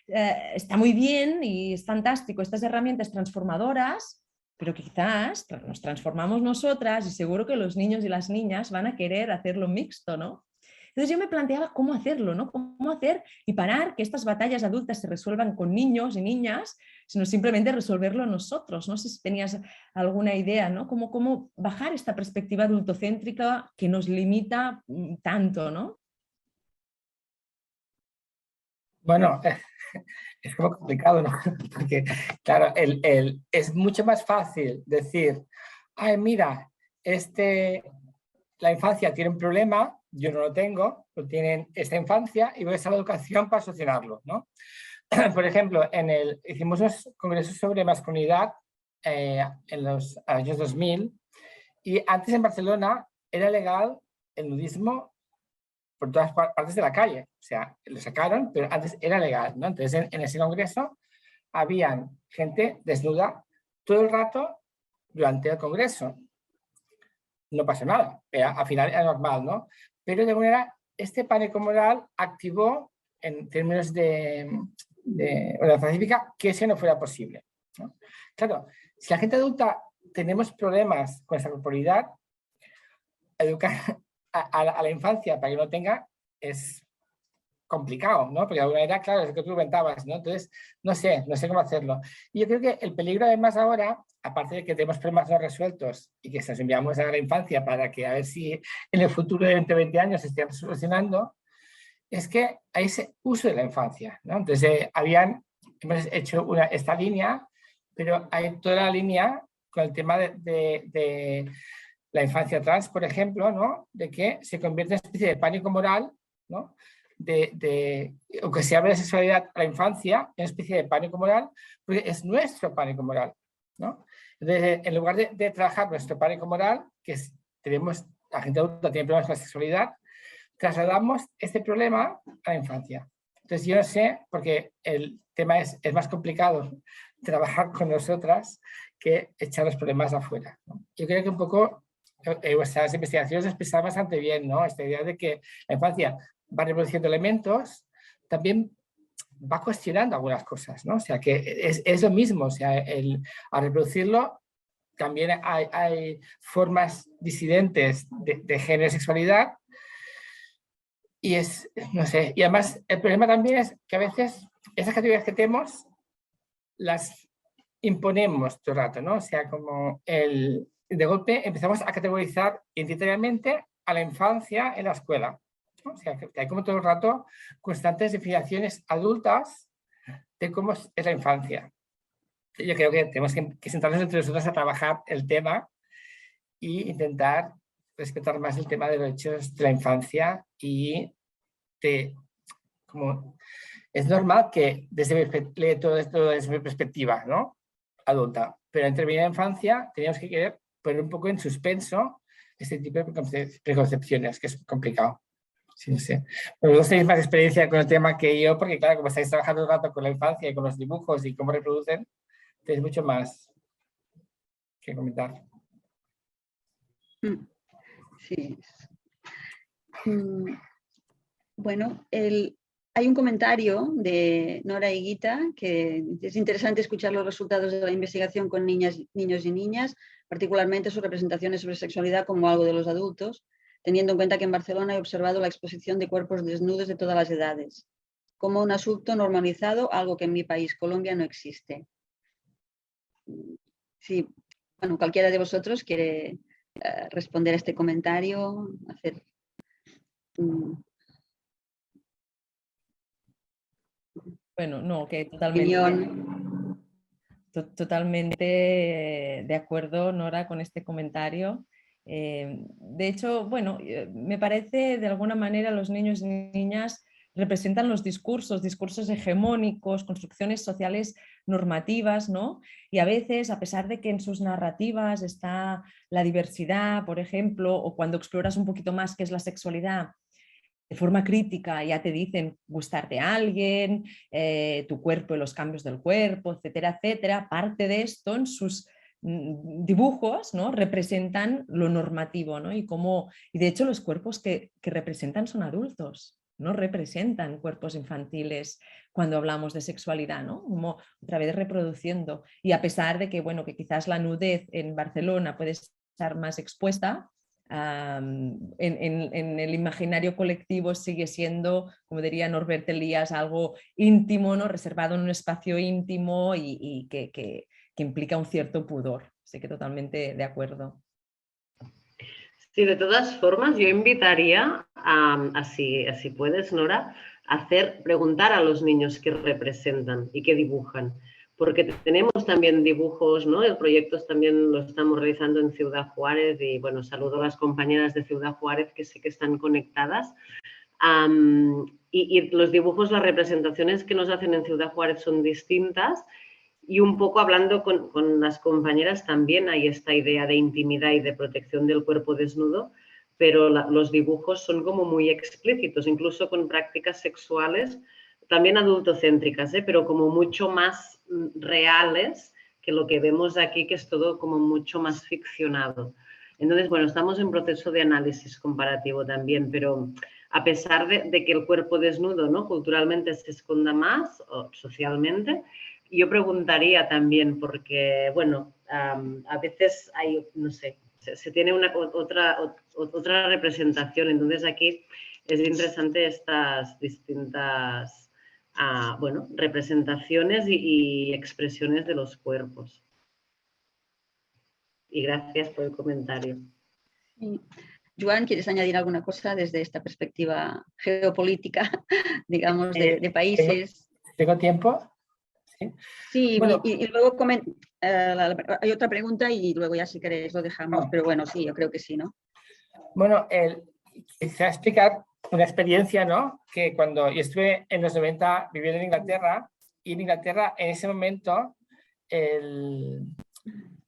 está muy bien y es fantástico estas herramientas transformadoras, pero quizás nos transformamos nosotras y seguro que los niños y las niñas van a querer hacerlo mixto, ¿no? Entonces yo me planteaba cómo hacerlo, ¿no? Cómo hacer y parar que estas batallas adultas se resuelvan con niños y niñas, sino simplemente resolverlo nosotros. No sé si tenías alguna idea, ¿no? Cómo bajar esta perspectiva adultocéntrica que nos limita tanto, ¿no? Bueno, es como complicado, ¿no? Porque, claro, es mucho más fácil decir, ay, mira, la infancia tiene un problema, yo no lo tengo, lo tienen esta infancia y voy a usar la educación para solucionarlo, ¿no? Por ejemplo, hicimos unos congresos sobre masculinidad en los años 2000 y antes en Barcelona era legal el nudismo por todas partes de la calle. O sea, lo sacaron, pero antes era legal, ¿no? Entonces, en ese congreso habían gente desnuda todo el rato durante el congreso. No pasó nada, al final era normal, ¿no? Pero de alguna manera, este pánico moral activó, en términos de organización cívica, que eso no fuera posible, ¿no? Claro, si la gente adulta tenemos problemas con esa corporalidad, educar a la infancia para que no tenga es complicado, ¿no? Porque de alguna manera, claro, es lo que tú comentabas, ¿no? Entonces, no sé cómo hacerlo. Y yo creo que el peligro además ahora, aparte de que tenemos problemas no resueltos y que se los enviamos a la infancia para que a ver si en el futuro de 20 años se estén solucionando, es que hay ese uso de la infancia, ¿no? Entonces, hemos hecho esta línea, pero hay toda la línea con el tema de la infancia trans, por ejemplo, ¿no? De que se convierte en una especie de pánico moral, ¿no? O que se abre la sexualidad a la infancia en una especie de pánico moral, porque es nuestro pánico moral, ¿no? Entonces, en lugar de trabajar nuestro pánico moral, la gente adulta tiene problemas con la sexualidad, trasladamos este problema a la infancia. Entonces, yo no sé, porque el tema es más complicado trabajar con nosotras que echar los problemas afuera, ¿no? Yo creo que un poco vuestras investigaciones expresan bastante bien, ¿no? Esta idea de que la infancia va reproduciendo elementos, también va cuestionando algunas cosas, ¿no? O sea, que es lo mismo, o sea, al reproducirlo también hay formas disidentes de género y sexualidad y no sé, y además el problema también es que a veces esas categorías que tenemos las imponemos todo el rato, ¿no? O sea, como de golpe empezamos a categorizar identitariamente a la infancia en la escuela, ¿no? O sea, que hay como todo el rato constantes definiciones adultas de cómo es la infancia. Yo creo que tenemos que sentarnos entre nosotros a trabajar el tema e intentar respetar más el tema de los derechos de la infancia y de como Es normal que lee todo esto desde mi perspectiva, ¿no? Adulta, pero en primera infancia teníamos que poner un poco en suspenso este tipo de preconcepciones, que es complicado. Sí, no sé. Pero vosotros tenéis más experiencia con el tema que yo, porque claro, como estáis trabajando un rato con la infancia y con los dibujos y cómo reproducen, tenéis mucho más que comentar. Sí. Bueno, hay un comentario de Nora Higuita que es interesante escuchar los resultados de la investigación con niños y niñas, particularmente sus representaciones sobre sexualidad como algo de los adultos, teniendo en cuenta que en Barcelona he observado la exposición de cuerpos desnudos de todas las edades, como un asunto normalizado, algo que en mi país, Colombia, no existe. Sí, bueno, cualquiera de vosotros quiere responder a este comentario, hacer... Bueno, no, que totalmente de acuerdo, Nora, con este comentario. De hecho, bueno, me parece de alguna manera los niños y niñas representan los discursos hegemónicos, construcciones sociales normativas, ¿no? Y a veces, a pesar de que en sus narrativas está la diversidad, por ejemplo, o cuando exploras un poquito más qué es la sexualidad, de forma crítica ya te dicen gustarte a alguien, tu cuerpo y los cambios del cuerpo, etcétera, etcétera. Parte de esto en sus dibujos, ¿no? Representan lo normativo, ¿no? Y de hecho los cuerpos que representan son adultos, no representan cuerpos infantiles cuando hablamos de sexualidad, ¿no? Como otra vez reproduciendo. Y a pesar de que, bueno, que quizás la nudez en Barcelona puede estar más expuesta, en el imaginario colectivo sigue siendo, como diría Norbert Elias, algo íntimo, ¿no? Reservado en un espacio íntimo y que implica un cierto pudor. Así que totalmente de acuerdo. Sí, de todas formas, yo invitaría si puedes, Nora, preguntar a los niños qué representan y qué dibujan. Porque tenemos también dibujos, ¿no? El proyecto también lo estamos realizando en Ciudad Juárez y, bueno, saludo a las compañeras de Ciudad Juárez que sé que están conectadas. Y los dibujos, las representaciones que nos hacen en Ciudad Juárez son distintas. Y un poco hablando con las compañeras también hay esta idea de intimidad y de protección del cuerpo desnudo, pero los dibujos son como muy explícitos, incluso con prácticas sexuales, también adultocéntricas, pero como mucho más reales que lo que vemos aquí, que es todo como mucho más ficcionado. Entonces, bueno, estamos en proceso de análisis comparativo también, pero a pesar de que el cuerpo desnudo, ¿no? Culturalmente se esconda más, o socialmente, yo preguntaría también, porque, bueno, a veces hay, no sé, se tiene otra representación. Entonces, aquí es interesante estas distintas, bueno, representaciones y expresiones de los cuerpos. Y gracias por el comentario. Sí. Joan, ¿quieres añadir alguna cosa desde esta perspectiva geopolítica, digamos, de países? ¿Tengo tiempo? Sí, bueno, y luego hay otra pregunta y luego ya si queréis lo dejamos, pero bueno, sí, yo creo que sí, ¿no? Bueno, quisiera explicar una experiencia, ¿no? Que cuando yo estuve en los 90 viviendo en Inglaterra, y en Inglaterra en ese momento el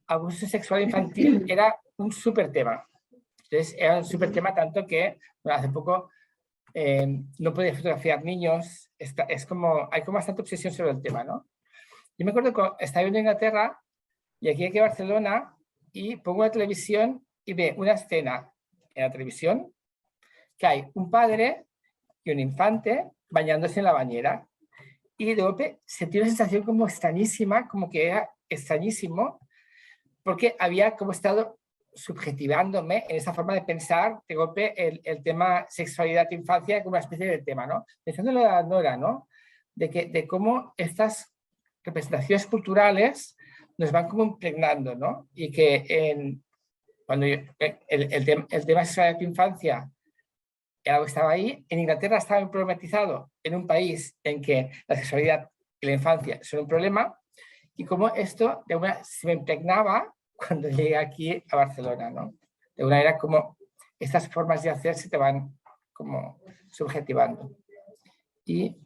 abuso sexual infantil era un súper tema. Entonces era un súper tema tanto que bueno, hace poco no podía fotografiar niños, hay como bastante obsesión sobre el tema, ¿no? Yo me acuerdo que estaba viviendo en Inglaterra y aquí en Barcelona y pongo la televisión y ve una escena en la televisión que hay un padre y un infante bañándose en la bañera y de golpe sentí una sensación como extrañísima, como que era extrañísimo porque había como estado subjetivándome en esa forma de pensar de golpe el tema sexualidad e infancia como una especie de tema, ¿no? Pensándolo a Nora, ¿no? De cómo estas representaciones culturales nos van como impregnando, ¿no? Y que cuando el tema sexualidad e infancia era algo que estaba ahí, en Inglaterra estaba problematizado en un país en que la sexualidad y la infancia son un problema y cómo esto se me impregnaba cuando llegué aquí a Barcelona, ¿no? De una manera como estas formas de hacer se te van como subjetivando. Y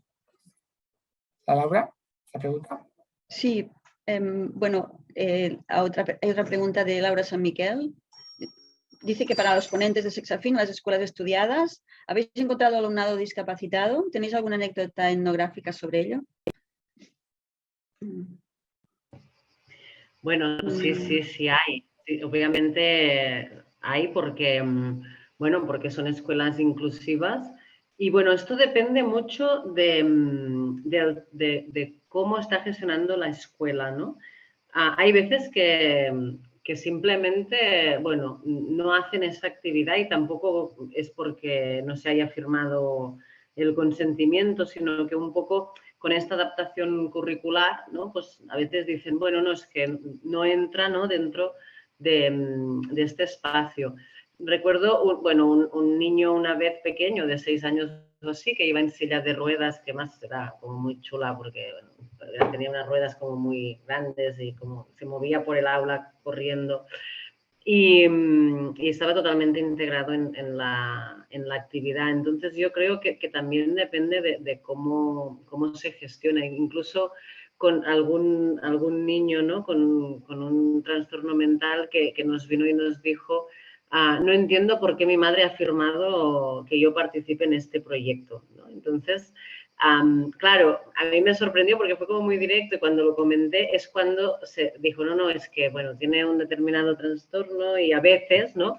Laura, esa pregunta. Sí, bueno, hay otra pregunta de Laura San Miquel. Dice que para los ponentes de Sexafin, las escuelas estudiadas, ¿habéis encontrado alumnado discapacitado? ¿Tenéis alguna anécdota etnográfica sobre ello? Bueno, sí hay. Sí, obviamente hay porque, bueno, porque son escuelas inclusivas. Y bueno, esto depende mucho de cómo está gestionando la escuela, ¿no? Hay veces que simplemente, bueno, no hacen esa actividad y tampoco es porque no se haya firmado el consentimiento, sino que un poco con esta adaptación curricular, ¿no? Pues a veces dicen, bueno, no, es que no entra, ¿no? Dentro de este espacio. Recuerdo, un niño una vez pequeño, de 6 años o así, que iba en silla de ruedas, que más era como muy chula porque bueno, tenía unas ruedas como muy grandes y como se movía por el aula corriendo. Y estaba totalmente integrado en la actividad. Entonces yo creo que también depende de cómo se gestiona. Incluso con algún niño, ¿no? con un trastorno mental que nos vino y nos dijo, no entiendo por qué mi madre ha firmado que yo participe en este proyecto, ¿no? Entonces, claro, a mí me sorprendió porque fue como muy directo y cuando lo comenté es cuando se dijo, no, es que, bueno, tiene un determinado trastorno y a veces, ¿no?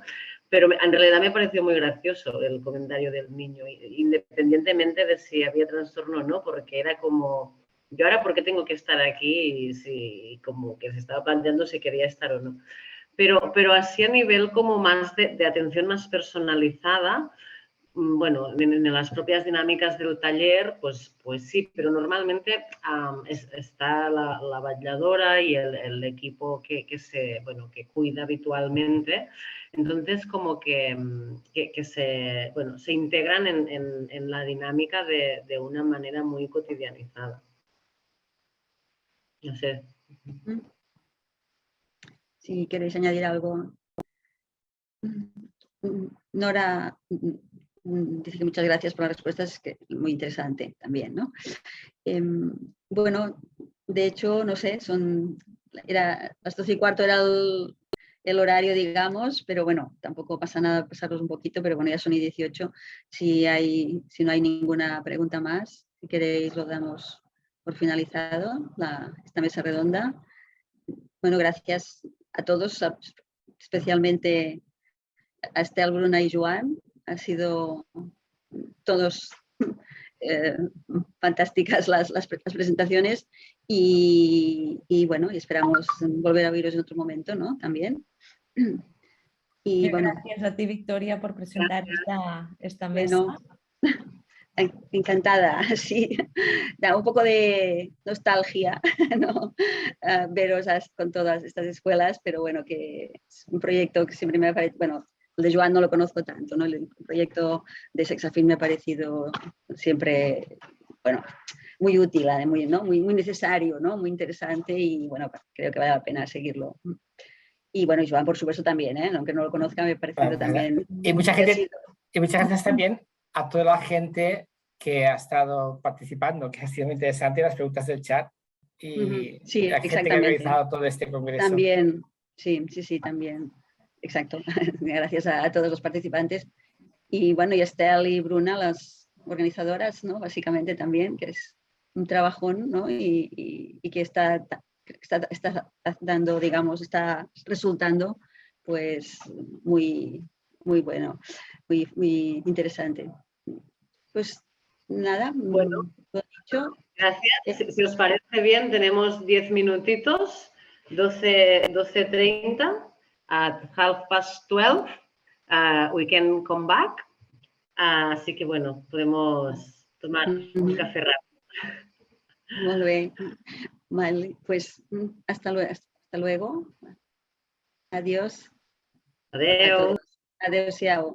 Pero en realidad me pareció muy gracioso el comentario del niño, independientemente de si había trastorno o no, porque era como, yo ahora por qué tengo que estar aquí y si como que se estaba planteando si quería estar o no. Pero así a nivel como más de atención más personalizada, bueno, en las propias dinámicas del taller, pues sí, pero normalmente está la vetlladora y el equipo que cuida habitualmente. Entonces, como que se integran en la dinámica de una manera muy cotidianizada. No sé. Si queréis añadir algo. Nora dice que muchas gracias por las respuestas, que es muy interesante también, ¿no? Bueno, de hecho, no sé, era las 12:15 era el horario, digamos, pero bueno, tampoco pasa nada pasarlos un poquito, pero bueno, ya son y 18. Si no hay ninguna pregunta más, si queréis lo damos por finalizado, esta mesa redonda. Bueno, gracias a todos, especialmente a Estel, Bruna y Joan. Han sido todos fantásticas las presentaciones y bueno, y esperamos volver a oíros en otro momento, ¿no? También. Y bueno, gracias a ti, Victoria, por presentar esta mesa. Bueno, encantada, sí. Da un poco de nostalgia, ¿no? Veros con todas estas escuelas, pero bueno, que es un proyecto que siempre me ha parecido, bueno, el de Joan no lo conozco tanto, ¿no? El proyecto de Sexafin me ha parecido siempre, bueno, muy útil, muy necesario, ¿no? Muy interesante y bueno, creo que vale la pena seguirlo. Y bueno, Joan, por supuesto, también, aunque no lo conozca, me ha parecido también. Y muchas gracias también a toda la gente que ha estado participando, que ha sido muy interesante las preguntas del chat y sí, la gente que ha organizado todo este congreso. También, sí, también. Exacto. Gracias a todos los participantes. Y bueno, y Estel y Bruna, las organizadoras, ¿no? Básicamente también, que es un trabajón, ¿no? Y que está dando, digamos, está resultando pues muy bueno, muy interesante. Pues nada, bueno, lo dicho. Gracias. Si os parece bien, tenemos 10 minutitos, 12:30, at 12:30, we can come back. Así que bueno, podemos tomar un café rápido. Muy bien. Vale, pues hasta luego. Adiós. Adeu. Adiós, Yao.